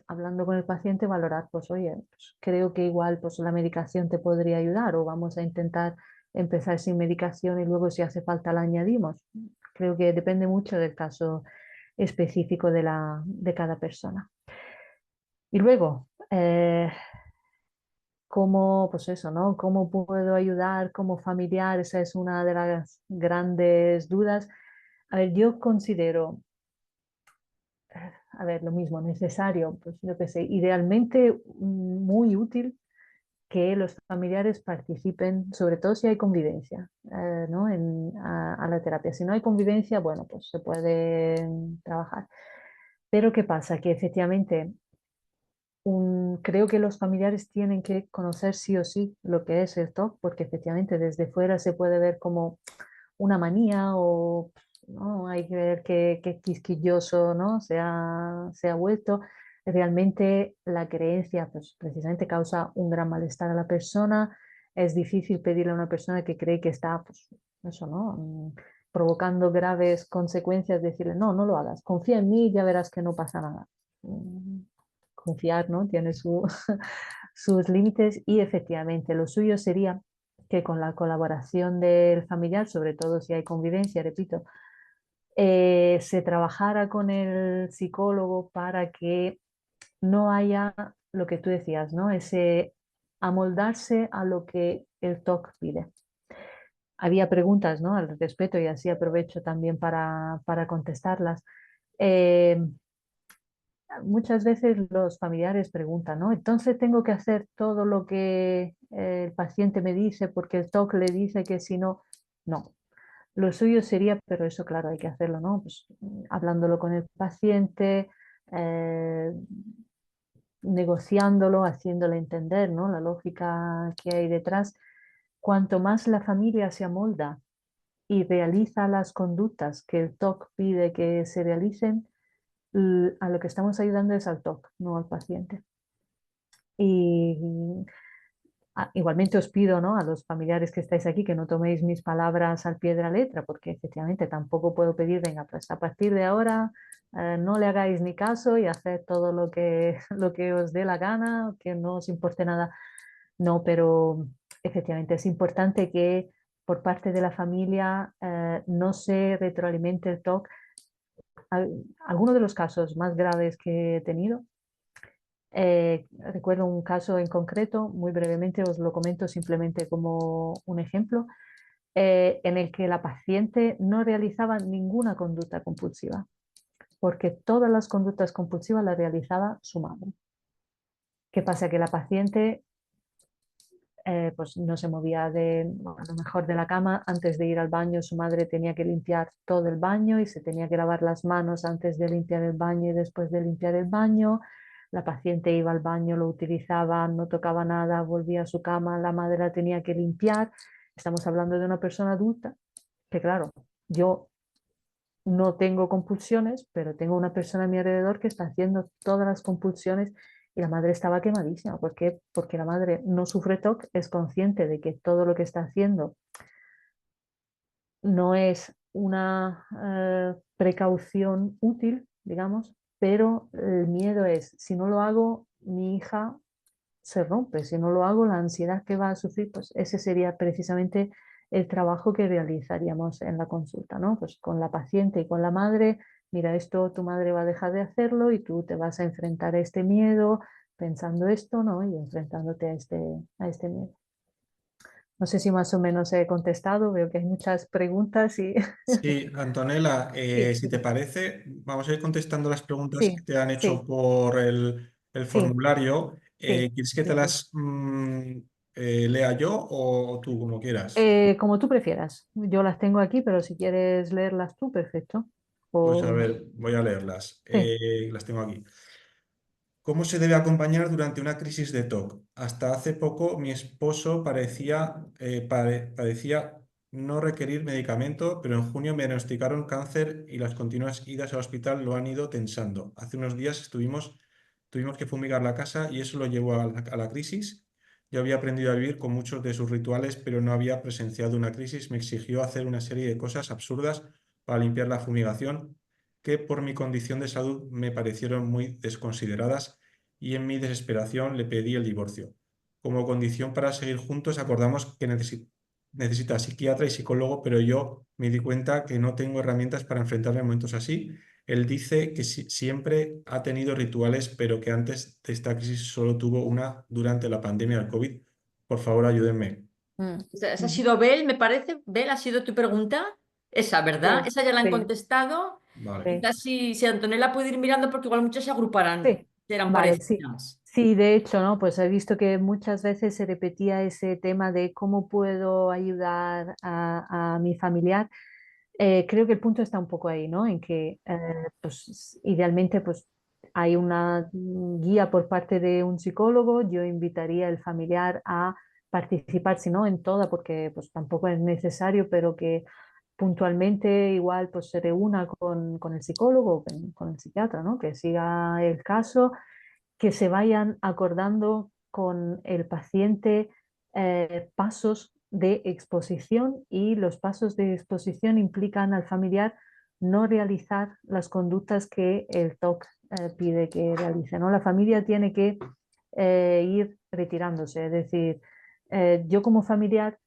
hablando con el paciente, valorar, pues oye, pues, creo que igual pues, la medicación te podría ayudar, o vamos a intentar empezar sin medicación y luego si hace falta la añadimos. Creo que depende mucho del caso específico de cada persona. Y luego, ¿cómo, pues eso, ¿no? ¿Cómo puedo ayudar como familiar? Esa es una de las grandes dudas. A ver, yo considero, a ver, lo mismo, necesario, pues yo qué sé, idealmente muy útil que los familiares participen, sobre todo si hay convivencia, ¿no?, a la terapia. Si no hay convivencia, bueno, pues se puede trabajar. Pero ¿qué pasa? Que efectivamente creo que los familiares tienen que conocer sí o sí lo que es el TOC, porque efectivamente desde fuera se puede ver como una manía o ¿no? Hay que ver qué quisquilloso, ¿no?, se ha vuelto. Realmente la creencia pues, precisamente causa un gran malestar a la persona. Es difícil pedirle a una persona que cree que está pues, eso, ¿no?, provocando graves consecuencias, decirle, no, no lo hagas, confía en mí y ya verás que no pasa nada. Confiar, ¿no?, tiene sus límites y efectivamente lo suyo sería que con la colaboración del familiar, sobre todo si hay convivencia, repito, se trabajara con el psicólogo para que no haya lo que tú decías, ¿no?, ese amoldarse a lo que el TOC pide. Había preguntas, ¿no?, al respecto y así aprovecho también para contestarlas. Muchas veces los familiares preguntan, ¿no? Entonces tengo que hacer todo lo que el paciente me dice porque el TOC le dice que si no, no. Lo suyo sería, pero eso claro, hay que hacerlo, ¿no? Pues, hablándolo con el paciente, eh, negociándolo, haciéndole entender, ¿no?, la lógica que hay detrás. Cuanto más la familia se amolda y realiza las conductas que el TOC pide que se realicen, a lo que estamos ayudando es al TOC, no al paciente. Y igualmente os pido, ¿no?, a los familiares que estáis aquí que no toméis mis palabras al pie de la letra, porque efectivamente tampoco puedo pedir, venga, pues a partir de ahora no le hagáis ni caso y haced todo lo que os dé la gana, que no os importe nada. No, pero efectivamente es importante que por parte de la familia no se retroalimente el TOC. Algunos de los casos más graves que he tenido Recuerdo un caso en concreto, muy brevemente os lo comento simplemente como un ejemplo, en el que la paciente no realizaba ninguna conducta compulsiva, porque todas las conductas compulsivas las realizaba su madre. ¿Qué pasa? Que la paciente pues no se movía a lo mejor de la cama. Antes de ir al baño, su madre tenía que limpiar todo el baño y se tenía que lavar las manos antes de limpiar el baño y después de limpiar el baño. La paciente iba al baño, lo utilizaba, no tocaba nada, volvía a su cama, la madre la tenía que limpiar. Estamos hablando de una persona adulta que, claro, yo no tengo compulsiones, pero tengo una persona a mi alrededor que está haciendo todas las compulsiones y la madre estaba quemadísima. ¿Por qué? Porque la madre no sufre TOC, es consciente de que todo lo que está haciendo no es una precaución útil, digamos, pero el miedo es, si no lo hago, mi hija se rompe. Si no lo hago, la ansiedad que va a sufrir, pues ese sería precisamente el trabajo que realizaríamos en la consulta, ¿no? Pues con la paciente y con la madre, mira, esto tu madre va a dejar de hacerlo y tú te vas a enfrentar a este miedo pensando esto, ¿no? Y enfrentándote a este miedo. No sé si más o menos he contestado, veo que hay muchas preguntas y... Sí, Antonella, Sí, si te parece, vamos a ir contestando las preguntas que sí, te han hecho sí, por el sí, formulario. sí, ¿Quieres que te sí, sí. las lea yo o tú, como quieras? Como tú prefieras. Yo las tengo aquí, pero si quieres leerlas tú, perfecto. Pues a O... ver, voy a leerlas. Sí. Las tengo aquí. ¿Cómo se debe acompañar durante una crisis de TOC? Hasta hace poco mi esposo padecía no requerir medicamento, pero en junio me diagnosticaron cáncer y las continuas idas al hospital lo han ido tensando. Hace unos días tuvimos que fumigar la casa y eso lo llevó a la crisis. Yo había aprendido a vivir con muchos de sus rituales, pero no había presenciado una crisis. Me exigió hacer una serie de cosas absurdas para limpiar la fumigación que por mi condición de salud me parecieron muy desconsideradas y en mi desesperación le pedí el divorcio. Como condición para seguir juntos acordamos que necesita psiquiatra y psicólogo, pero yo me di cuenta que no tengo herramientas para enfrentarme a momentos así. Él dice que siempre ha tenido rituales, pero que antes de esta crisis solo tuvo una durante la pandemia del COVID. Por favor, ayúdenme. Esa ha Ujú. sido Bel, me parece. Bel, ¿ha sido tu pregunta? Esa, ¿verdad? Sí, Esa ya la han sí, contestado. Vale. sí, Quizás si Antonella puede ir mirando, porque igual muchas se agruparán, sí. serán Vale, sí. parecidas. Sí, de hecho, ¿no? Pues he visto que muchas veces se repetía ese tema de cómo puedo ayudar a mi familiar. Creo que el punto está un poco ahí, ¿no? En que, pues, idealmente, pues, hay una guía por parte de un psicólogo. Yo invitaría al familiar a participar, si no en toda, porque pues tampoco es necesario, pero que puntualmente igual pues se reúna con el psicólogo o con el psiquiatra, ¿no? Que siga el caso, que se vayan acordando con el paciente pasos de exposición, y los pasos de exposición implican al familiar no realizar las conductas que el TOC pide que realice, ¿no? La familia tiene que ir retirándose, es decir, yo como familiar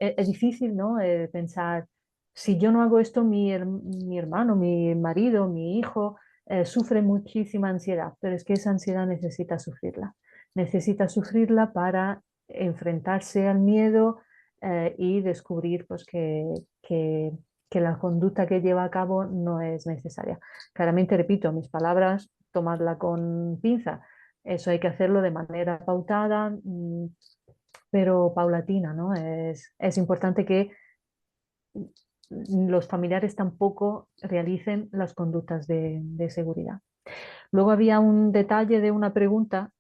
es difícil, ¿no? Pensar, si yo no hago esto, mi hermano, mi marido, mi hijo sufre muchísima ansiedad, pero es que esa ansiedad necesita sufrirla para enfrentarse al miedo y descubrir pues, que la conducta que lleva a cabo no es necesaria. Claramente, repito, mis palabras, tomarla con pinza. Eso hay que hacerlo de manera pautada, pero paulatina, ¿no? Es importante que los familiares tampoco realicen las conductas de seguridad. Luego había un detalle de una pregunta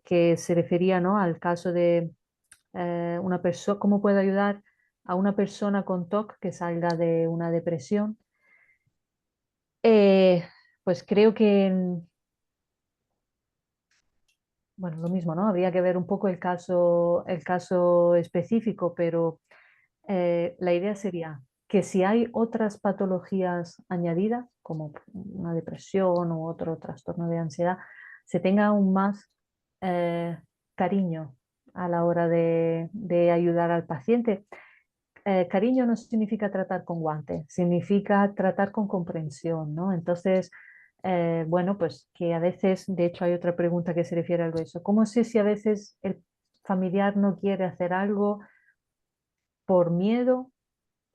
que se refería, ¿no? Al caso de una persona, cómo puede ayudar a una persona con TOC que salga de una depresión. Eh, pues creo que, bueno, lo mismo, ¿no? Habría que ver un poco el caso específico, pero la idea sería que si hay otras patologías añadidas, como una depresión u otro trastorno de ansiedad, se tenga aún más eh, cariño a la hora de ayudar al paciente. Cariño no significa tratar con guantes, significa tratar con comprensión, ¿no? Entonces, bueno, pues que a veces, de hecho hay otra pregunta que se refiere a algo de eso. ¿Cómo sé si a veces el familiar no quiere hacer algo por miedo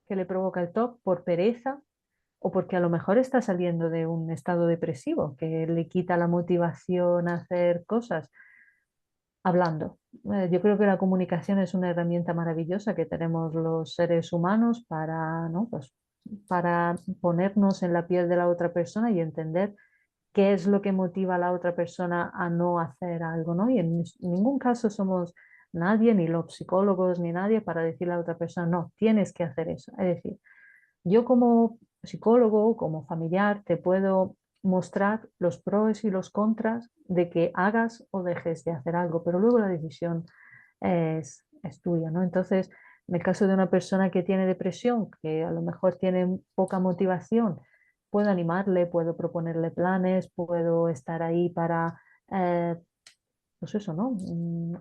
que le provoca el TOC, por pereza o porque a lo mejor está saliendo de un estado depresivo que le quita la motivación a hacer cosas? Hablando. Yo creo que la comunicación es una herramienta maravillosa que tenemos los seres humanos para, ¿no? Pues, para ponernos en la piel de la otra persona y entender qué es lo que motiva a la otra persona a no hacer algo, ¿no? Y en ningún caso somos nadie, ni los psicólogos, ni nadie para decirle a la otra persona, no, tienes que hacer eso. Es decir, yo como psicólogo, como familiar, te puedo mostrar los pros y los contras de que hagas o dejes de hacer algo, pero luego la decisión es tuya, ¿no? Entonces, en el caso de una persona que tiene depresión, que a lo mejor tiene poca motivación, puedo animarle, puedo proponerle planes, puedo estar ahí para, pues eso, ¿no?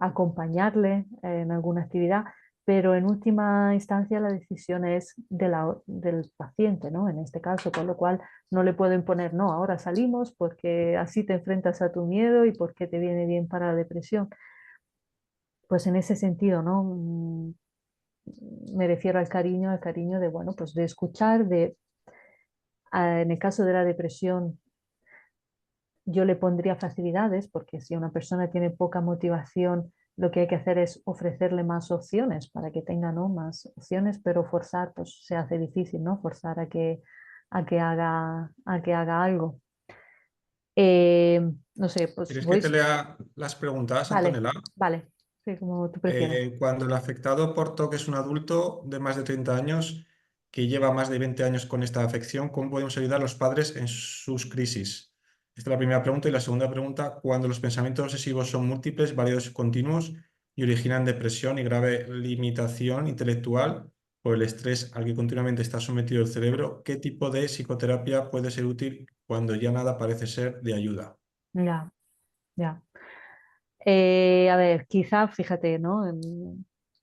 Acompañarle en alguna actividad, pero en última instancia la decisión es del paciente, ¿no? En este caso, con lo cual no le puedo imponer, no, ahora salimos porque así te enfrentas a tu miedo y porque te viene bien para la depresión. Pues en ese sentido, ¿no? Me refiero al cariño de, bueno, pues de escuchar, en el caso de la depresión, yo le pondría facilidades, porque si una persona tiene poca motivación, lo que hay que hacer es ofrecerle más opciones para que tenga, ¿no? Más opciones, pero forzar, pues se hace difícil, ¿no? Forzar a que haga algo. Eh, no sé, pues ¿Quieres que voy. te lea las preguntas, Vale, Antonella? vale, sí, como tú prefieras. Cuando el afectado por TOC es un adulto de más de 30 años que lleva más de 20 años con esta afección, ¿cómo podemos ayudar a los padres en sus crisis? Esta es la primera pregunta. Y la segunda pregunta, cuando los pensamientos obsesivos son múltiples, variados y continuos y originan depresión y grave limitación intelectual por el estrés al que continuamente está sometido el cerebro, ¿qué tipo de psicoterapia puede ser útil cuando ya nada parece ser de ayuda? Ya, ya. A ver, quizá, fíjate, ¿no?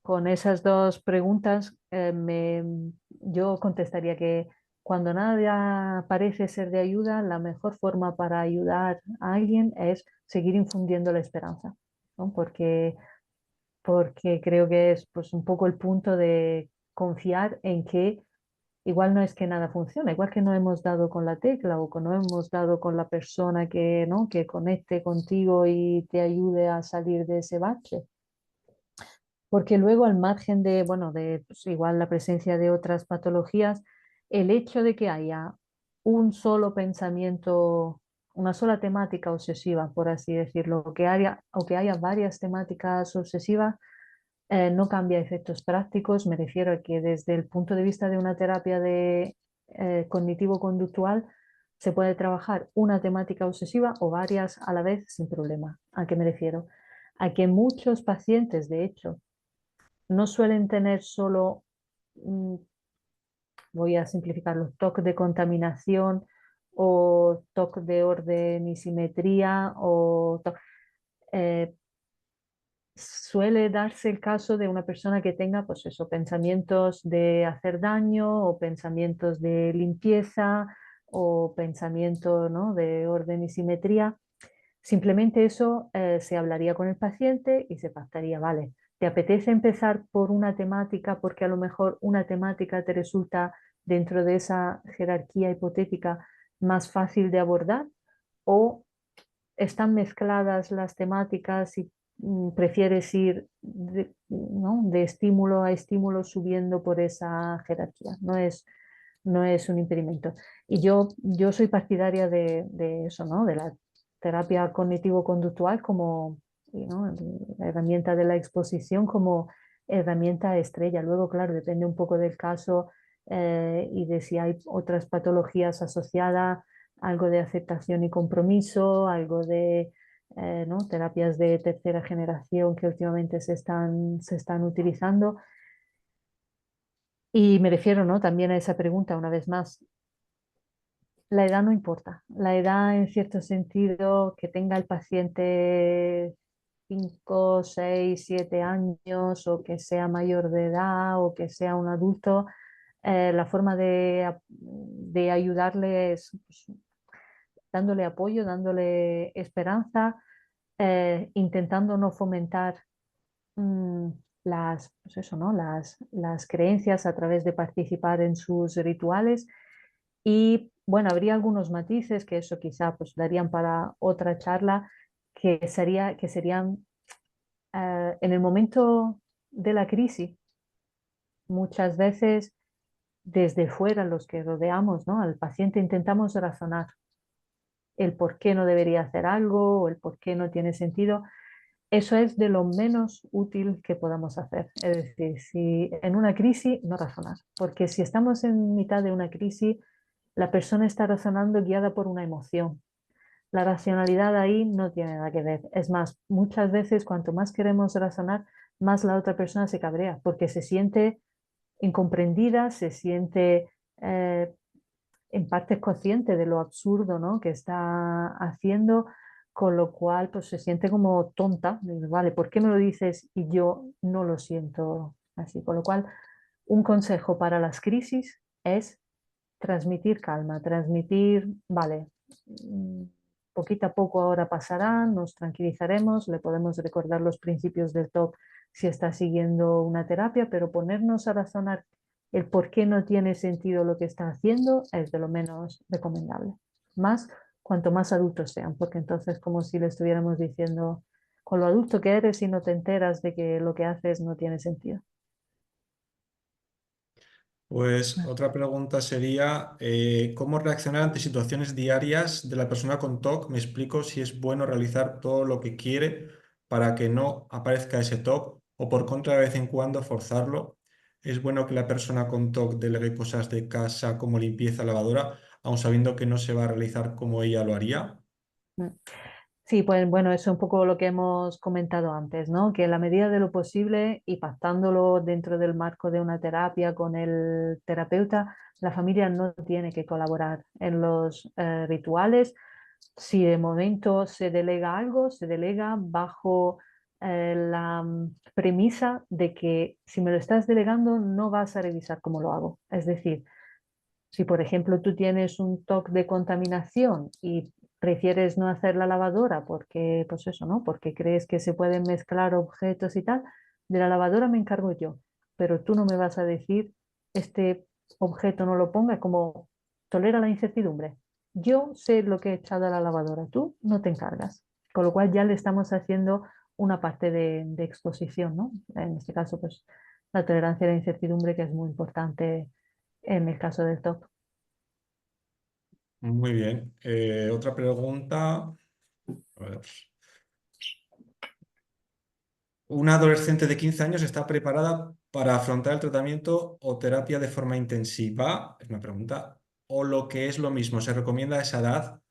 Con esas dos preguntas, yo contestaría que cuando nada parece ser de ayuda, la mejor forma para ayudar a alguien es seguir infundiendo la esperanza, ¿no? Porque creo que es pues, un poco el punto de confiar en que igual no es que nada funcione, igual que no hemos dado con la tecla o que no hemos dado con la persona que, ¿no? que conecte contigo y te ayude a salir de ese bache. Porque luego al margen de, bueno, de pues, igual la presencia de otras patologías, el hecho de que haya un solo pensamiento, una sola temática obsesiva, por así decirlo, o que haya varias temáticas obsesivas, no cambia efectos prácticos. Me refiero a que desde el punto de vista de una terapia de cognitivo-conductual se puede trabajar una temática obsesiva o varias a la vez sin problema. ¿A qué me refiero? A que muchos pacientes, de hecho, no suelen tener solo, mm, voy a simplificarlo, TOC de contaminación o TOC de orden y simetría eh, suele darse el caso de una persona que tenga, pues eso, pensamientos de hacer daño o pensamientos de limpieza o pensamiento, ¿no? de orden y simetría. Simplemente eso se hablaría con el paciente y se pactaría, vale, ¿te apetece empezar por una temática porque a lo mejor una temática te resulta dentro de esa jerarquía hipotética más fácil de abordar? ¿O están mezcladas las temáticas y prefieres ir ¿no? de estímulo a estímulo subiendo por esa jerarquía? No es un impedimento. Y yo soy partidaria de eso, ¿no? De la terapia cognitivo-conductual como ¿no? la herramienta de la exposición como herramienta estrella. Luego, claro, depende un poco del caso y de si hay otras patologías asociadas, algo de aceptación y compromiso, algo de ¿no? terapias de tercera generación que últimamente se están utilizando. Y me refiero, ¿no? también a esa pregunta, una vez más, la edad no importa. La edad, en cierto sentido, que tenga el paciente 5, 6, 7 años o que sea mayor de edad o que sea un adulto, la forma de ayudarle es pues, dándole apoyo, dándole esperanza, intentando no fomentar pues eso, ¿no? Las creencias a través de participar en sus rituales. Y bueno, habría algunos matices que eso quizá pues darían para otra charla, que serían en el momento de la crisis, muchas veces desde fuera los que rodeamos, ¿no?, al paciente intentamos razonar el por qué no debería hacer algo o el por qué no tiene sentido. Eso es de lo menos útil que podamos hacer. Es decir, si en una crisis, no razonar, porque si estamos en mitad de una crisis, la persona está razonando guiada por una emoción. La racionalidad ahí no tiene nada que ver. Es más, muchas veces cuanto más queremos razonar, más la otra persona se cabrea, porque se siente incomprendida, se siente en parte consciente de lo absurdo, ¿no?, que está haciendo, con lo cual pues se siente como tonta. Vale, ¿por qué me lo dices y yo no lo siento así? Con lo cual, un consejo para las crisis es transmitir calma, transmitir, vale, poquito a poco ahora pasará, nos tranquilizaremos, le podemos recordar los principios del TOC si está siguiendo una terapia, pero ponernos a razonar el por qué no tiene sentido lo que está haciendo es de lo menos recomendable. Más cuanto más adultos sean, porque entonces como si le estuviéramos diciendo, con lo adulto que eres y no te enteras de que lo que haces no tiene sentido. Pues otra pregunta sería, ¿cómo reaccionar ante situaciones diarias de la persona con TOC? Me explico si es bueno realizar todo lo que quiere para que no aparezca ese TOC o por contra de vez en cuando forzarlo. ¿Es bueno que la persona con TOC delegue cosas de casa como limpieza, lavadora, aun sabiendo que no se va a realizar como ella lo haría? Mm. Sí, pues bueno, eso es un poco lo que hemos comentado antes, ¿no? Que en la medida de lo posible y pactándolo dentro del marco de una terapia con el terapeuta, la familia no tiene que colaborar en los rituales. Si de momento se delega algo, se delega bajo la premisa de que si me lo estás delegando no vas a revisar cómo lo hago. Es decir, si, por ejemplo, tú tienes un TOC de contaminación y prefieres no hacer la lavadora porque, pues eso, ¿no? Porque crees que se pueden mezclar objetos y tal, de la lavadora me encargo yo, pero tú no me vas a decir este objeto no lo ponga, como tolera la incertidumbre. Yo sé lo que he echado a la lavadora, tú no te encargas. Con lo cual ya le estamos haciendo una parte de exposición, ¿no? En este caso, pues la tolerancia a la incertidumbre, que es muy importante en el caso del TOC. Muy bien. Otra pregunta. A ver. ¿Una adolescente de 15 años está preparada para afrontar el tratamiento o terapia de forma intensiva? Es una pregunta. O lo que es lo mismo, se recomienda a esa edad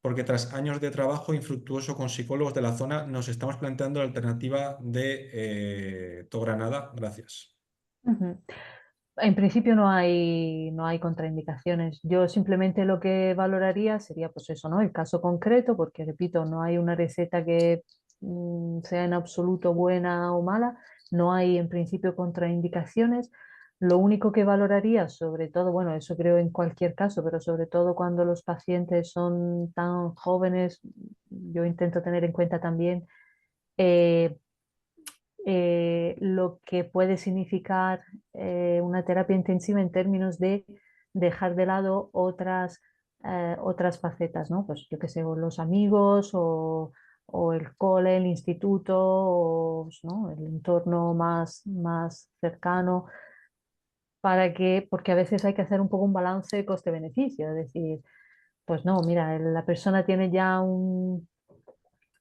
porque tras años de trabajo infructuoso con psicólogos de la zona nos estamos planteando la alternativa de Togranada. Gracias. Ujú. En principio no hay contraindicaciones. Yo simplemente lo que valoraría sería pues eso, ¿no? El caso concreto, porque repito, no hay una receta que sea en absoluto buena o mala, no hay en principio contraindicaciones. Lo único que valoraría, sobre todo, bueno, eso creo en cualquier caso, pero sobre todo cuando los pacientes son tan jóvenes, yo intento tener en cuenta también eh, lo que puede significar una terapia intensiva en términos de dejar de lado otras facetas, ¿no? Pues yo qué sé, o los amigos o el cole, el instituto, o, ¿no?, el entorno más cercano, porque a veces hay que hacer un poco un balance coste-beneficio, es decir, pues no, mira, la persona tiene ya un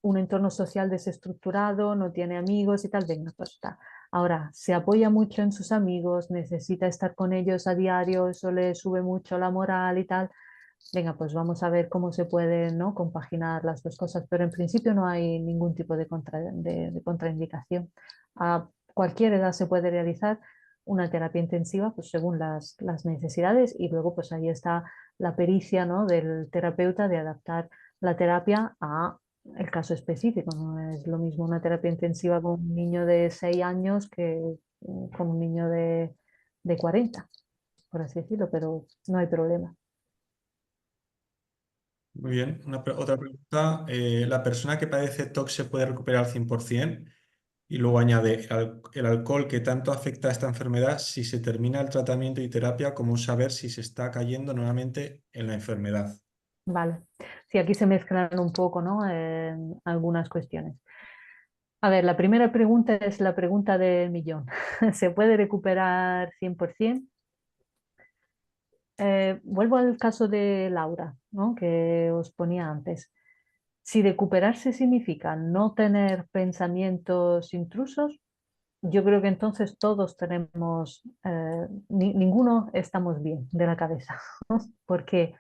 entorno social desestructurado, no tiene amigos y tal, venga, pues está. Ahora, se apoya mucho en sus amigos, necesita estar con ellos a diario, eso le sube mucho la moral y tal. Venga, pues vamos a ver cómo se pueden, ¿no?, compaginar las dos cosas, pero en principio no hay ningún tipo de contraindicación. A cualquier edad se puede realizar una terapia intensiva, pues según las necesidades, y luego pues ahí está la pericia, ¿no?, del terapeuta de adaptar la terapia a el caso específico. No es lo mismo una terapia intensiva con un niño de 6 años que con un niño de 40, por así decirlo, pero no hay problema. Muy bien. Otra pregunta. ¿La persona que padece TOC se puede recuperar al 100%? Y luego añade, el alcohol que tanto afecta a esta enfermedad, si se termina el tratamiento y terapia, ¿cómo saber si se está cayendo nuevamente en la enfermedad? Vale. Sí, aquí se mezclan un poco, ¿no? Algunas cuestiones. A ver, la primera pregunta es la pregunta del millón. ¿Se puede recuperar 100%? Vuelvo al caso de Laura, ¿no? Que os ponía antes. Si recuperarse significa no tener pensamientos intrusos, yo creo que entonces todos tenemos, ninguno estamos bien de la cabeza, ¿no? Porque,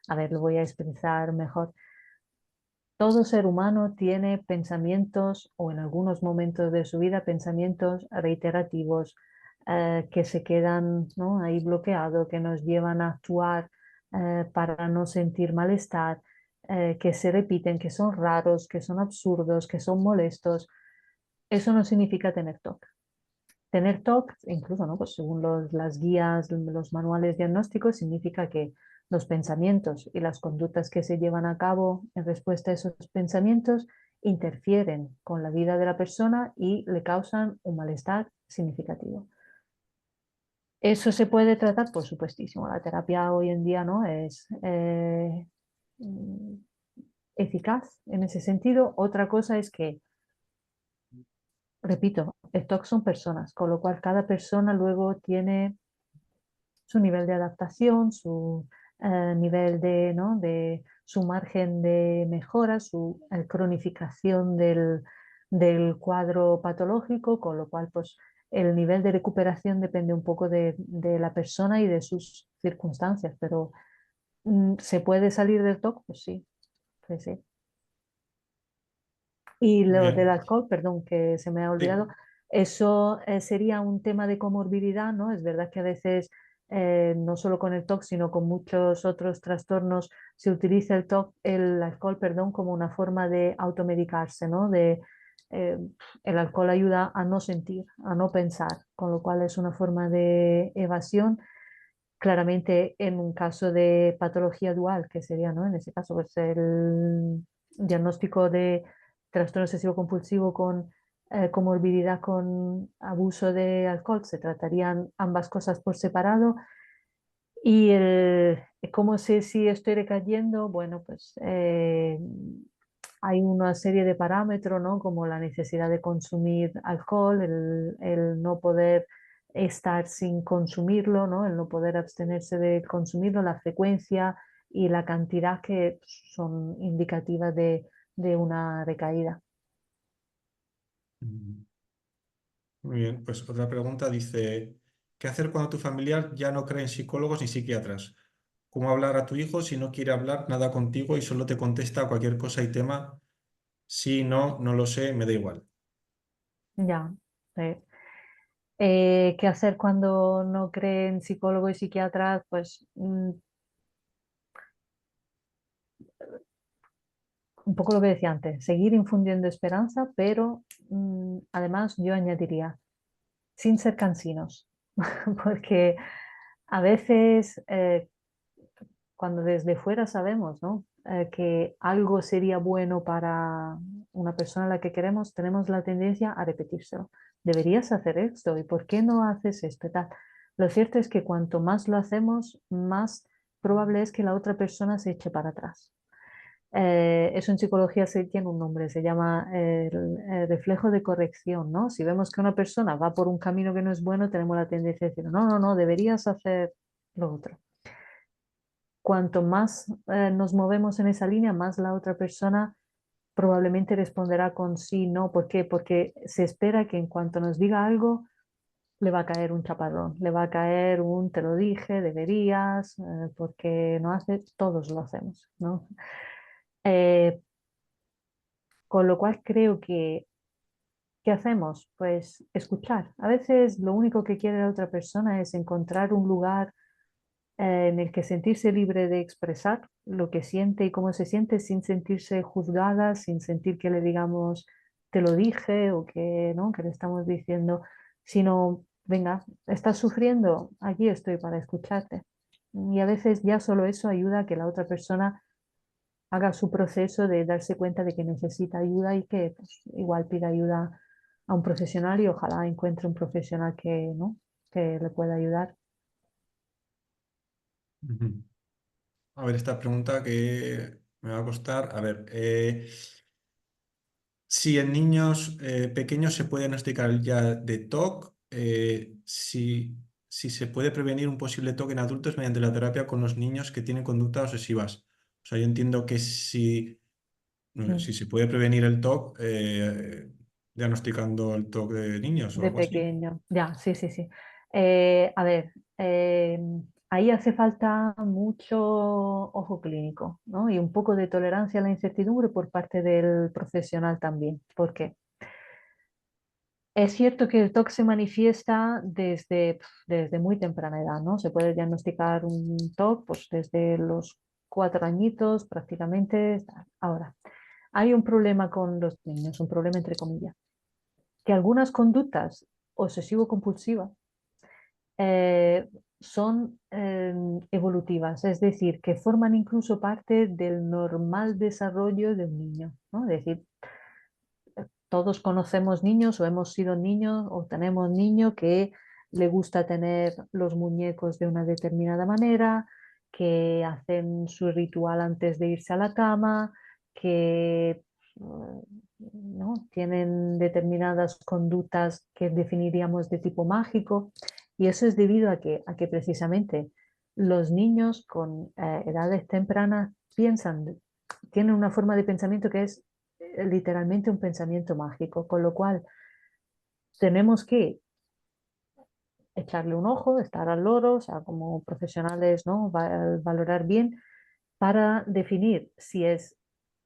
a ver, lo voy a expresar mejor. Todo ser humano tiene pensamientos o en algunos momentos de su vida pensamientos reiterativos que se quedan, ¿no? ahí bloqueados, que nos llevan a actuar para no sentir malestar, que se repiten, que son raros, que son absurdos, que son molestos. Eso no significa tener TOC. Tener TOC, incluso, ¿no? Pues según las guías, los manuales diagnósticos, significa que los pensamientos y las conductas que se llevan a cabo en respuesta a esos pensamientos interfieren con la vida de la persona y le causan un malestar significativo. ¿Eso se puede tratar? Por supuestísimo. La terapia hoy en día no es mm, eficaz en ese sentido. Otra cosa es que, repito, TOC son personas, con lo cual cada persona luego tiene su nivel de adaptación, su nivel de, ¿no? de su margen de mejora, su cronificación del cuadro patológico, con lo cual pues, el nivel de recuperación depende un poco de la persona y de sus circunstancias, pero ¿se puede salir del TOC? Pues sí, pues sí. Y Muy lo del bien. alcohol, perdón, que se me ha olvidado, Sí. eso sería un tema de comorbilidad, ¿no? Es verdad que a veces, no solo con el TOC, sino con muchos otros trastornos, se utiliza el alcohol, perdón, como una forma de automedicarse, ¿no? Eh, el alcohol ayuda a no sentir, a no pensar, con lo cual es una forma de evasión. Claramente en un caso de patología dual, que sería, ¿no? En ese caso, pues el diagnóstico de trastorno obsesivo compulsivo con comorbilidad con abuso de alcohol, se tratarían ambas cosas por separado. Y cómo sé si estoy recayendo, bueno, pues hay una serie de parámetros, ¿no? Como la necesidad de consumir alcohol, el no poder estar sin consumirlo, ¿no? El no poder abstenerse de consumirlo, la frecuencia y la cantidad que son indicativas de una recaída. Mm, Muy bien, pues otra pregunta dice, ¿qué hacer cuando tu familiar ya no cree en psicólogos ni psiquiatras? ¿Cómo hablar a tu hijo si no quiere hablar nada contigo y solo te contesta a cualquier cosa y tema? Sí, no, no lo sé, me da igual. Ya. Sí. ¿Qué hacer cuando no creen psicólogos y psiquiatras? Pues un poco lo que decía antes, seguir infundiendo esperanza, pero además yo añadiría, sin ser cansinos, porque a veces cuando desde fuera sabemos, ¿no? Que algo sería bueno para una persona a la que queremos, tenemos la tendencia a repetírselo. Deberías hacer esto, ¿y por qué no haces esto? Y tal. Lo cierto es que cuanto más lo hacemos, más probable es que la otra persona se eche para atrás. Eso en psicología tiene un nombre, se llama el reflejo de corrección, ¿no? Si vemos que una persona va por un camino que no es bueno, tenemos la tendencia a decir, no, no, no, deberías hacer lo otro. Cuanto más nos movemos en esa línea, más la otra persona probablemente responderá con sí, no. ¿Por qué? Porque se espera que en cuanto nos diga algo, le va a caer un chaparrón, le va a caer un te lo dije, deberías, porque no hace, todos lo hacemos, ¿no? Eh, con lo cual creo que, ¿qué hacemos? Pues escuchar. A veces lo único que quiere la otra persona es encontrar un lugar en el que sentirse libre de expresar lo que siente y cómo se siente sin sentirse juzgada, sin sentir que le digamos te lo dije o que no, que le estamos diciendo, sino venga, estás sufriendo, aquí estoy para escucharte. Y a veces ya solo eso ayuda a que la otra persona haga su proceso de darse cuenta de que necesita ayuda y que pues, igual pida ayuda a un profesional y ojalá encuentre un profesional que, ¿no? que le pueda ayudar. Ujú. A ver, esta pregunta que me va a costar. A ver, si en niños pequeños se puede diagnosticar ya de TOC, si se puede prevenir un posible TOC en adultos mediante la terapia con los niños que tienen conductas obsesivas. O sea, yo entiendo que si se puede prevenir el TOC diagnosticando el TOC de niños o De algo así. pequeño, ya, sí, sí, sí. A ver, ahí hace falta mucho ojo clínico, ¿no? Y un poco de tolerancia a la incertidumbre por parte del profesional también. ¿Por qué? Es cierto que el TOC se manifiesta desde muy temprana edad, ¿no? Se puede diagnosticar un TOC pues, desde los 4 añitos prácticamente. Ahora, hay un problema con los niños, un problema entre comillas, que algunas conductas obsesivo-compulsivas son evolutivas, es decir, que forman incluso parte del normal desarrollo de un niño, ¿no? Es decir, todos conocemos niños o hemos sido niños o tenemos niños que le gusta tener los muñecos de una determinada manera, que hacen su ritual antes de irse a la cama, que ¿no? tienen determinadas conductas que definiríamos de tipo mágico. Y eso es debido a que precisamente los niños con edades tempranas tienen una forma de pensamiento que es literalmente un pensamiento mágico, con lo cual tenemos que echarle un ojo, estar al loro, o sea, como profesionales, ¿no? Valorar bien para definir si es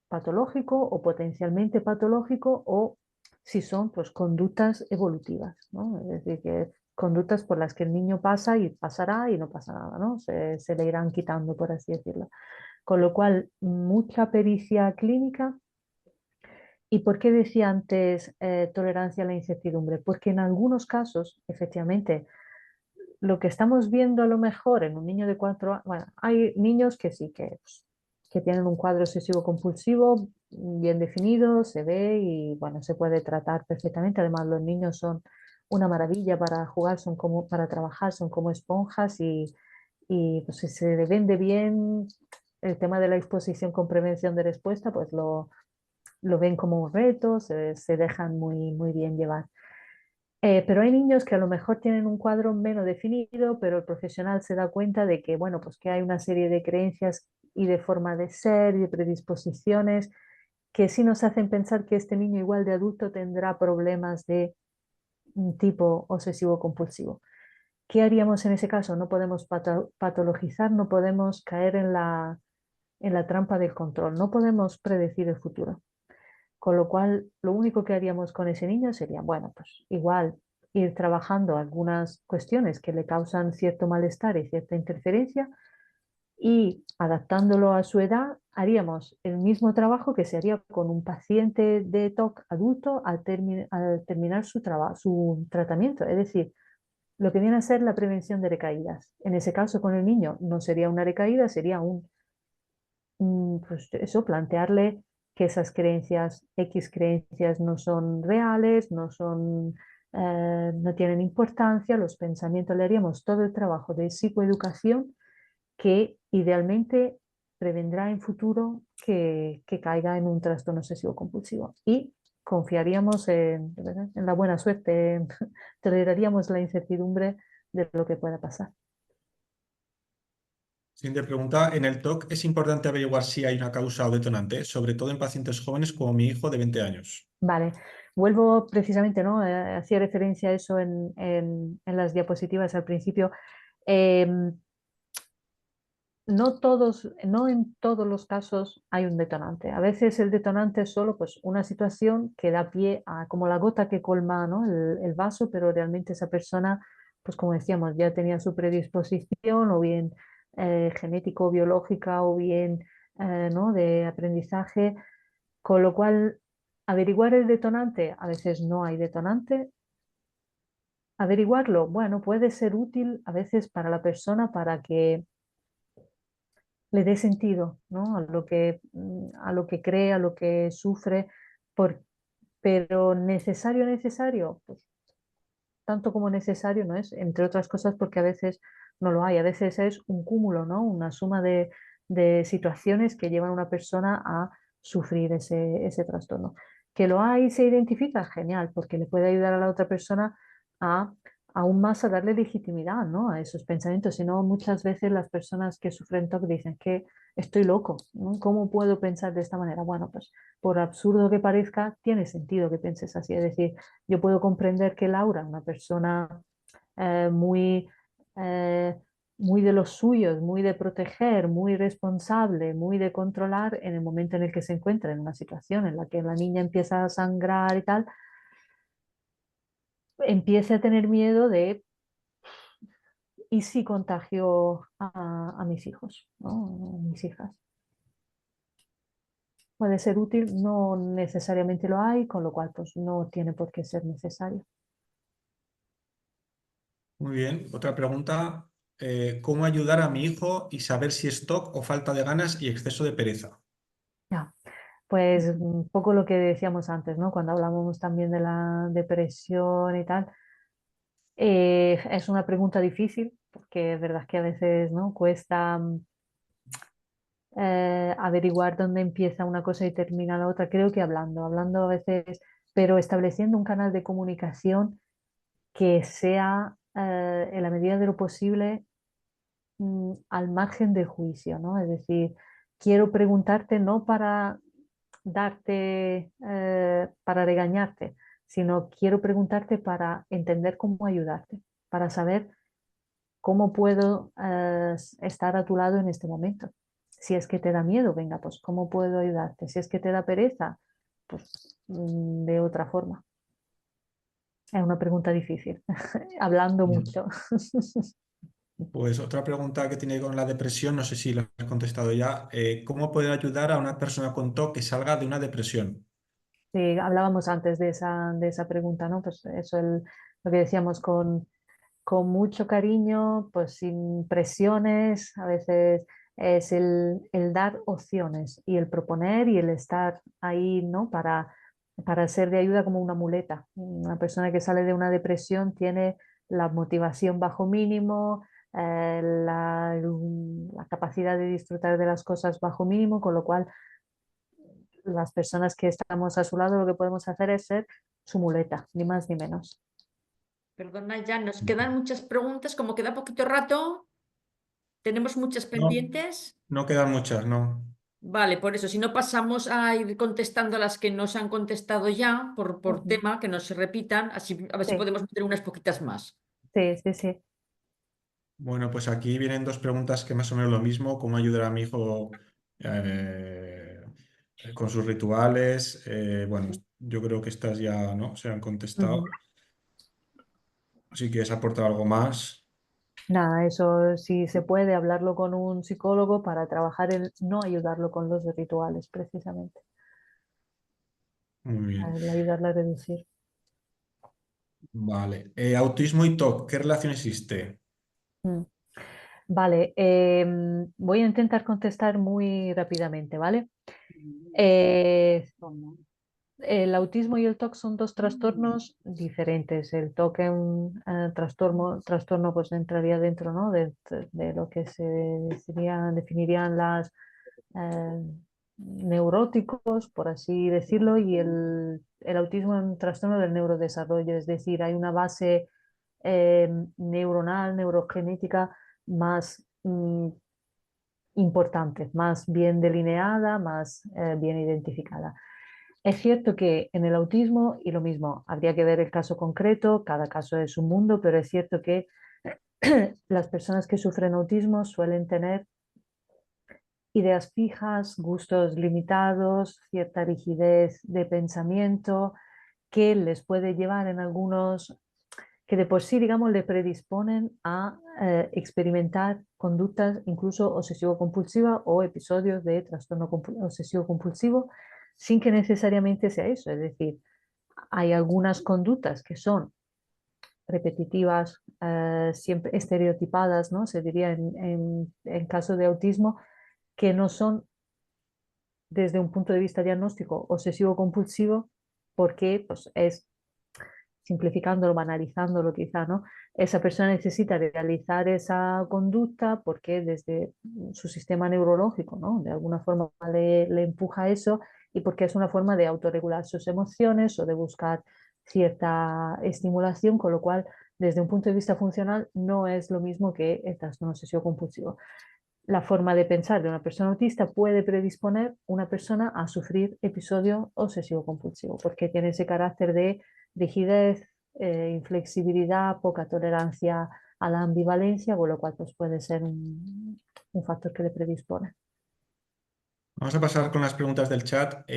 patológico o potencialmente patológico o si son pues conductas evolutivas, ¿no? Es decir, que conductas por las que el niño pasa y pasará y no pasa nada, ¿no? Se le irán quitando, por así decirlo. Con lo cual, mucha pericia clínica. ¿Y por qué decía antes tolerancia a la incertidumbre? Porque en algunos casos, efectivamente, lo que estamos viendo a lo mejor en un niño de 4 años, bueno, hay niños que sí, que tienen un cuadro obsesivo compulsivo bien definido, se ve y bueno, se puede tratar perfectamente. Además, los niños son una maravilla para jugar, son como para trabajar, son como esponjas y pues, si se le vende bien el tema de la exposición con prevención de respuesta, pues lo ven como un reto, se dejan muy, muy bien llevar. Pero hay niños que a lo mejor tienen un cuadro menos definido, pero el profesional se da cuenta de que, bueno, pues que hay una serie de creencias y de forma de ser y de predisposiciones que sí nos hacen pensar que este niño igual de adulto tendrá problemas de un tipo obsesivo compulsivo. ¿Qué haríamos en ese caso? No podemos patologizar, no podemos caer en la trampa del control, no podemos predecir el futuro. Con lo cual, lo único que haríamos con ese niño sería, bueno, pues igual ir trabajando algunas cuestiones que le causan cierto malestar y cierta interferencia y adaptándolo a su edad, haríamos el mismo trabajo que se haría con un paciente de TOC adulto al terminar su tratamiento. Es decir, lo que viene a ser la prevención de recaídas. En ese caso, con el niño no sería una recaída, sería pues eso, plantearle que esas creencias, X creencias no son reales, no tienen importancia, los pensamientos, le haríamos todo el trabajo de psicoeducación que idealmente prevendrá en futuro que caiga en un trastorno obsesivo compulsivo. Y confiaríamos en la buena suerte, toleraríamos la incertidumbre de lo que pueda pasar. Siguiente pregunta. En el TOC es importante averiguar si hay una causa o detonante, sobre todo en pacientes jóvenes como mi hijo de 20 años. Vale, vuelvo precisamente, ¿no? Hacía referencia a eso en las diapositivas al principio. Em, no en todos los casos hay un detonante. A veces el detonante es solo pues, una situación que da pie a como la gota que colma, ¿no? el vaso, pero realmente esa persona, pues como decíamos, ya tenía su predisposición o bien genético, biológica o bien ¿no? de aprendizaje, con lo cual averiguar el detonante, a veces no hay detonante. Averiguarlo, bueno, puede ser útil a veces para la persona para que le dé sentido, ¿no? A lo que cree, a lo que sufre, pero necesario, pues tanto como necesario no es, entre otras cosas porque a veces no lo hay, a veces es un cúmulo, ¿no? Una suma de situaciones que llevan a una persona a sufrir ese trastorno. Que lo hay y se identifica, genial, porque le puede ayudar a la otra persona a aún más a darle legitimidad, ¿no? A esos pensamientos. Si no, muchas veces las personas que sufren TOC dicen que estoy loco, ¿no? ¿Cómo puedo pensar de esta manera? Bueno, pues por absurdo que parezca, tiene sentido que pienses así. Es decir, yo puedo comprender que Laura, una persona eh, muy, eh, muy de los suyos, muy de proteger, muy responsable, muy de controlar, en el momento en el que se encuentra en una situación en la que la niña empieza a sangrar y tal, empiece a tener miedo de, ¿y si contagio a mis hijos, ¿no? A mis hijas? Puede ser útil, no necesariamente lo hay, con lo cual pues no tiene por qué ser necesario. Muy bien. Otra pregunta. ¿Cómo ayudar a mi hijo y saber si es TOC o falta de ganas y exceso de pereza? Ya. Pues un poco lo que decíamos antes, ¿no? Cuando hablábamos también de la depresión y tal. Es una pregunta difícil, porque es verdad que a veces, ¿no? Cuesta averiguar dónde empieza una cosa y termina la otra. Creo que hablando a veces, pero estableciendo un canal de comunicación que sea, en la medida de lo posible, al margen del juicio, ¿no? Es decir, quiero preguntarte no para darte, para regañarte, sino quiero preguntarte para entender cómo ayudarte, para saber cómo puedo estar a tu lado en este momento. Si es que te da miedo, venga, pues cómo puedo ayudarte. Si es que te da pereza, pues de otra forma. Es una pregunta difícil, hablando Bien. mucho. Pues otra pregunta que tiene con la depresión, no sé si la has contestado ya. ¿Cómo poder ayudar a una persona con TOC que salga de una depresión? Sí, hablábamos antes de esa pregunta, ¿no? Pues eso, lo que decíamos con mucho cariño, pues sin presiones, a veces es el dar opciones y el proponer y el estar ahí, ¿no? Para ser de ayuda como una muleta. Una persona que sale de una depresión tiene la motivación bajo mínimo, la capacidad de disfrutar de las cosas bajo mínimo, con lo cual las personas que estamos a su lado lo que podemos hacer es ser su muleta, ni más ni menos. Perdona, ya nos quedan muchas preguntas, como queda poquito rato, tenemos muchas No, pendientes. no quedan muchas, no. Vale, por eso, si no pasamos a ir contestando a las que nos han contestado ya, por Ujú. tema, que no se repitan, así a ver si Sí, podemos meter unas poquitas más. sí, sí, sí. Bueno, pues aquí vienen dos preguntas que más o menos lo mismo. ¿Cómo ayudar a mi hijo eh, con sus rituales? Bueno, yo creo que estas ya no se han contestado. Ujú. Si quieres aportar algo más. Nada, eso sí se puede hablarlo con un psicólogo para trabajar el no ayudarlo con los rituales, precisamente, Muy bien. el ayudarle a reducir. Vale. Autismo y TOC, ¿qué relación existe? Mm. Vale, voy a intentar contestar muy rápidamente, ¿vale? Eh, el autismo y el TOC son dos trastornos diferentes. El TOC es un trastorno pues entraría dentro, ¿no? de lo que definirían las eh, neuróticos, por así decirlo, y el autismo es un trastorno del neurodesarrollo, es decir, hay una base neuronal, neurogenética más importante, más bien delineada, más bien identificada. Es cierto que en el autismo, y lo mismo, habría que ver el caso concreto, cada caso es un mundo, pero es cierto que las personas que sufren autismo suelen tener ideas fijas, gustos limitados, cierta rigidez de pensamiento que les puede llevar en algunos, que de por sí, digamos, le predisponen a experimentar conductas incluso obsesivo-compulsivas o episodios de trastorno obsesivo-compulsivo sin que necesariamente sea eso. Es decir, hay algunas conductas que son repetitivas, siempre estereotipadas, ¿no? Se diría en caso de autismo, que no son desde un punto de vista diagnóstico obsesivo-compulsivo, porque pues, es simplificándolo, banalizándolo quizá, ¿no? Esa persona necesita realizar esa conducta porque desde su sistema neurológico, ¿no? De alguna forma le empuja eso y porque es una forma de autorregular sus emociones o de buscar cierta estimulación, con lo cual desde un punto de vista funcional no es lo mismo que el trastorno obsesivo compulsivo. La forma de pensar de una persona autista puede predisponer una persona a sufrir episodio obsesivo compulsivo, porque tiene ese carácter de rigidez, inflexibilidad, poca tolerancia a la ambivalencia, con lo cual pues, puede ser un factor que le predispone. Vamos a pasar con las preguntas del chat.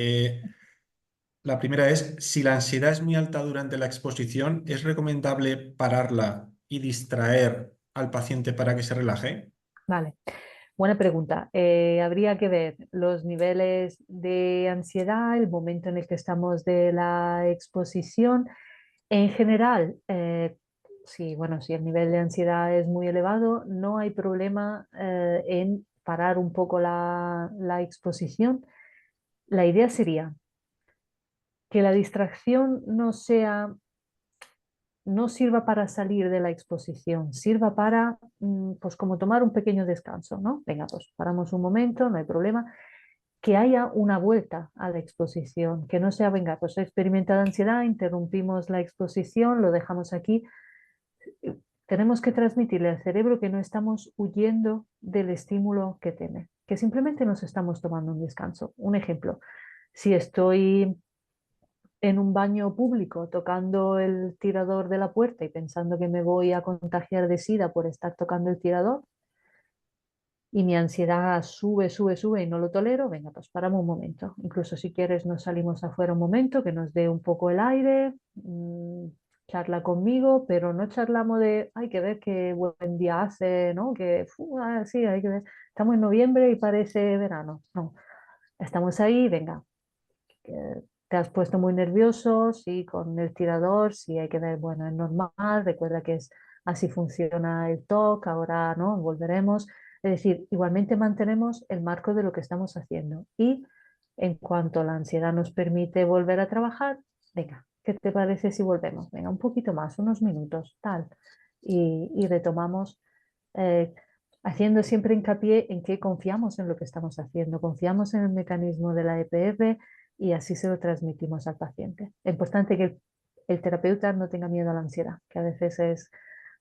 La primera es, si la ansiedad es muy alta durante la exposición, ¿es recomendable pararla y distraer al paciente para que se relaje? Vale, buena pregunta. Habría que ver los niveles de ansiedad, el momento en el que estamos de la exposición. En general, sí, bueno, si el nivel de ansiedad es muy elevado, no hay problema en parar un poco la exposición. La idea sería que la distracción no sirva para salir de la exposición, sirva para, pues como tomar un pequeño descanso, ¿no? Venga, pues paramos un momento, no hay problema. Que haya una vuelta a la exposición, que no sea, venga, pues he experimentado ansiedad, interrumpimos la exposición, lo dejamos aquí. Tenemos que transmitirle al cerebro que no estamos huyendo del estímulo que tiene, que simplemente nos estamos tomando un descanso. Un ejemplo, si estoy en un baño público tocando el tirador de la puerta y pensando que me voy a contagiar de SIDA por estar tocando el tirador y mi ansiedad sube, sube, sube y no lo tolero, venga, pues paramos un momento. Incluso si quieres nos salimos afuera un momento, que nos dé un poco el aire, charla conmigo, pero no charlamos de, hay que ver qué buen día hace, ¿no? Que, sí, hay que ver, estamos en noviembre y parece verano. No, estamos ahí, venga, te has puesto muy nervioso, sí, con el tirador, sí, hay que ver, bueno, es normal, recuerda que es así funciona el TOC, ahora, ¿no? Volveremos. Es decir, igualmente mantenemos el marco de lo que estamos haciendo y en cuanto la ansiedad nos permite volver a trabajar, venga, ¿qué te parece si volvemos? Venga, un poquito más, unos minutos, tal, y retomamos. eh, Haciendo siempre hincapié en que confiamos en lo que estamos haciendo, confiamos en el mecanismo de la EPR y así se lo transmitimos al paciente. Es importante que el terapeuta no tenga miedo a la ansiedad, que a veces es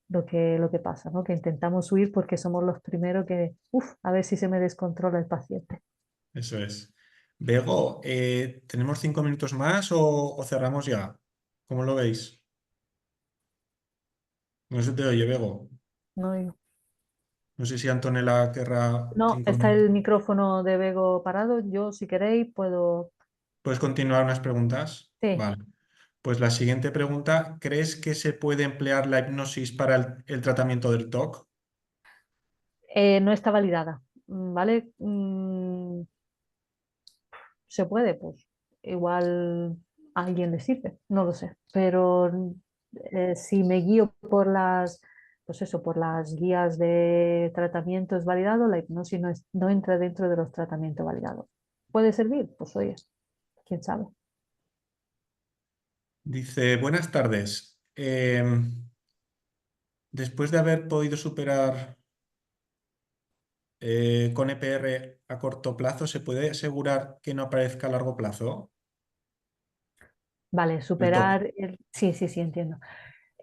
lo que pasa, ¿no? Que intentamos huir porque somos los primeros que, a ver si se me descontrola el paciente. Eso es. Bego, ¿tenemos 5 minutos más o cerramos ya? ¿Cómo lo veis? No se te oye, Bego. No, No sé si Antonella querrá no, cinco está el minutos. micrófono de Bego parado. Yo, si queréis, puedo. ¿Puedes continuar unas preguntas? Sí, Vale. Pues la siguiente pregunta, ¿crees que se puede emplear la hipnosis para el tratamiento del TOC? no está validada, ¿vale? Se puede, pues igual a alguien le sirve, no lo sé. Pero si me guío por pues eso, por las guías de tratamientos validados, la hipnosis no entra dentro de los tratamientos validados. ¿Puede servir? Pues oye, quién sabe. Dice, buenas tardes. Después de haber podido superar con EPR a corto plazo, ¿se puede asegurar que no aparezca a largo plazo Vale, el TOC? superar Sí, sí, sí, entiendo.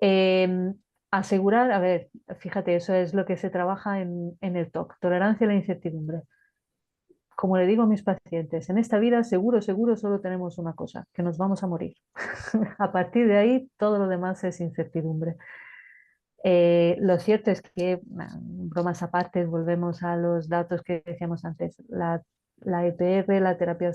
Em, Asegurar, a ver, fíjate, eso es lo que se trabaja en el TOC, tolerancia a la incertidumbre. Como le digo a mis pacientes, en esta vida seguro, seguro solo tenemos una cosa, que nos vamos a morir. A partir de ahí, todo lo demás es incertidumbre. Lo cierto es que, bromas aparte, volvemos a los datos que decíamos antes. La EPR, la terapia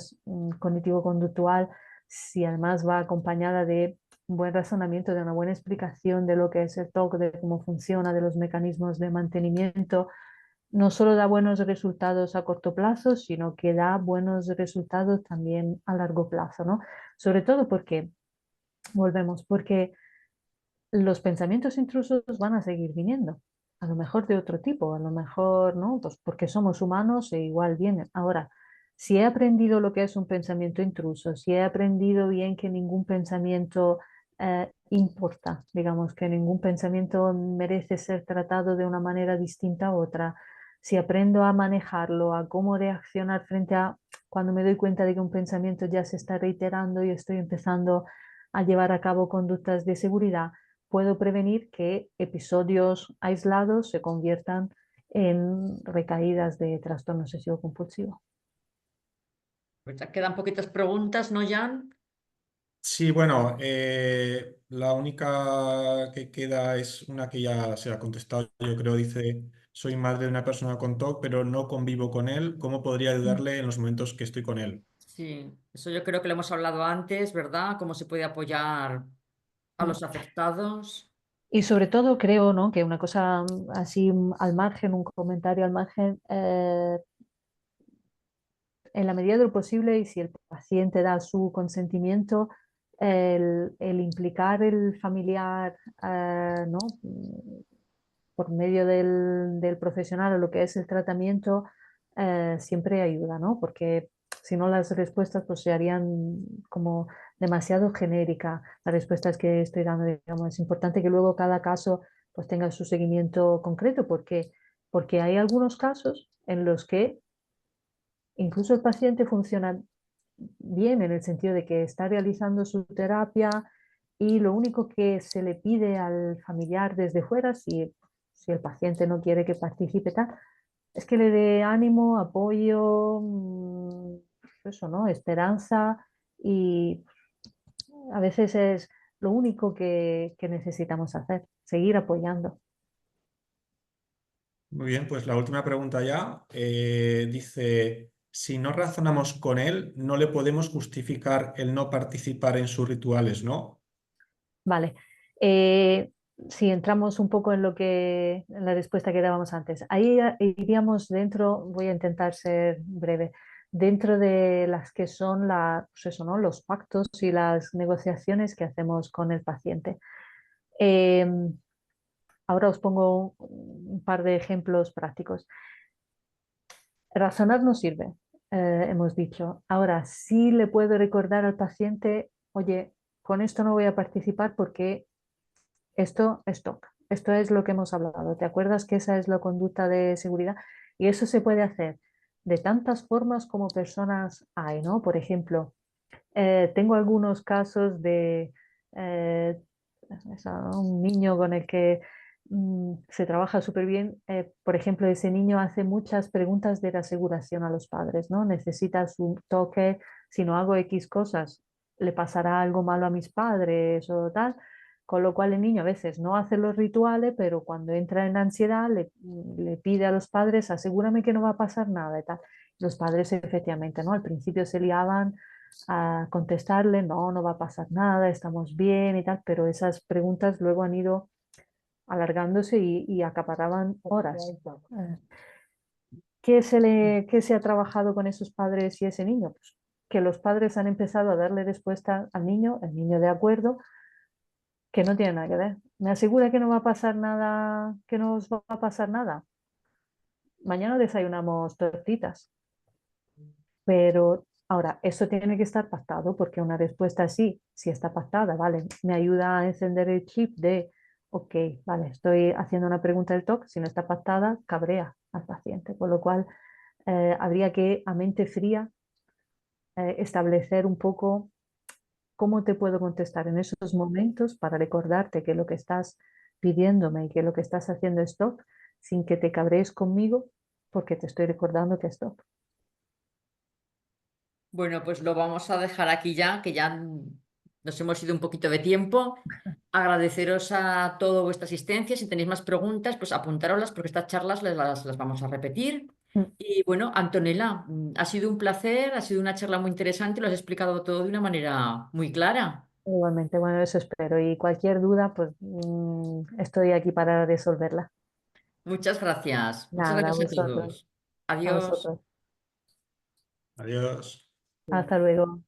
cognitivo-conductual, si además va acompañada de un buen razonamiento, de una buena explicación de lo que es el TOC, de cómo funciona, de los mecanismos de mantenimiento, no solo da buenos resultados a corto plazo, sino que da buenos resultados también a largo plazo, ¿no? Sobre todo porque, volvemos, porque los pensamientos intrusos van a seguir viniendo. a lo mejor de otro tipo, a lo mejor, ¿no? Pues porque somos humanos e igual vienen. Ahora, si he aprendido lo que es un pensamiento intruso, si he aprendido bien que ningún pensamiento importa, digamos, que ningún pensamiento merece ser tratado de una manera distinta a otra, si aprendo a manejarlo, a cómo reaccionar frente a cuando me doy cuenta de que un pensamiento ya se está reiterando y estoy empezando a llevar a cabo conductas de seguridad, puedo prevenir que episodios aislados se conviertan en recaídas de trastorno obsesivo compulsivo. Pues ya quedan poquitas preguntas, ¿no, Jan? Sí, bueno, la única que queda es una que ya se ha contestado, yo creo, dice, soy madre de una persona con TOC, pero no convivo con él. ¿Cómo podría ayudarle en los momentos que estoy con él? Sí, eso yo creo que lo hemos hablado antes, ¿verdad? Cómo se puede apoyar a los afectados. Y sobre todo creo, ¿no? que una cosa así al margen, un comentario al margen, en la medida de lo posible y si el paciente da su consentimiento, el implicar el familiar, ¿no? por medio del profesional o lo que es el tratamiento, siempre ayuda, ¿no? Porque si no las respuestas pues se harían como demasiado genérica las respuestas que estoy dando, digamos. Es importante que luego cada caso pues tenga su seguimiento concreto porque hay algunos casos en los que incluso el paciente funciona bien en el sentido de que está realizando su terapia y lo único que se le pide al familiar desde fuera, si el paciente no quiere que participe, tal, es que le dé ánimo, apoyo, eso, ¿no? Esperanza y a veces es lo único que necesitamos hacer, seguir apoyando. Muy bien, pues la última pregunta ya. Dice, si no razonamos con él, no le podemos justificar el no participar en sus rituales, ¿no? Vale. Eh, si entramos un poco en la respuesta que dábamos antes, ahí iríamos dentro, voy a intentar ser breve, dentro de las que son pues eso, ¿no? los pactos y las negociaciones que hacemos con el paciente. Eh, Ahora os pongo un par de ejemplos prácticos. Razonar no sirve, hemos dicho. Ahora sí le puedo recordar al paciente, oye, con esto no voy a participar porque esto es TOC. Esto es lo que hemos hablado. ¿Te acuerdas que esa es la conducta de seguridad? Y eso se puede hacer de tantas formas como personas hay, ¿no? Por ejemplo, tengo algunos casos de eh, un niño con el que se trabaja súper bien. Por ejemplo, ese niño hace muchas preguntas de reaseguración a los padres, ¿no? Necesita su toque, si no hago X cosas, le pasará algo malo a mis padres o tal. Con lo cual el niño a veces no hace los rituales, pero cuando entra en ansiedad le pide a los padres, asegúrame que no va a pasar nada y tal. Los padres efectivamente, ¿no? Al principio se liaban a contestarle, no, no va a pasar nada, estamos bien y tal, pero esas preguntas luego han ido alargándose y acaparaban horas. ¿Qué se ha trabajado con esos padres y ese niño? Pues que los padres han empezado a darle respuesta al niño, el niño de acuerdo, que no tiene nada que ver. Me asegura que no va a pasar nada, que no os va a pasar nada. Mañana desayunamos tortitas. Pero ahora, eso tiene que estar pactado porque una respuesta sí, si está pactada, vale, me ayuda a encender el chip de, ok, vale, estoy haciendo una pregunta del TOC, si no está pactada, cabrea al paciente, con lo cual habría que a mente fría establecer un poco cómo te puedo contestar en esos momentos para recordarte que lo que estás pidiéndome y que lo que estás haciendo es TOC, sin que te cabrees conmigo porque te estoy recordando que es TOC. Bueno, pues lo vamos a dejar aquí ya, que ya nos hemos ido un poquito de tiempo. Agradeceros a toda vuestra asistencia. Si tenéis más preguntas, pues apuntároslas porque estas charlas las vamos a repetir. Mm. Y bueno, Antonella, ha sido un placer, ha sido una charla muy interesante, lo has explicado todo de una manera muy clara. Igualmente, bueno, eso espero. Y cualquier duda, pues estoy aquí para resolverla. Muchas gracias. Muchas Nada, a gracias a vosotros, todos. a Adiós. vosotros. Adiós. Hasta luego.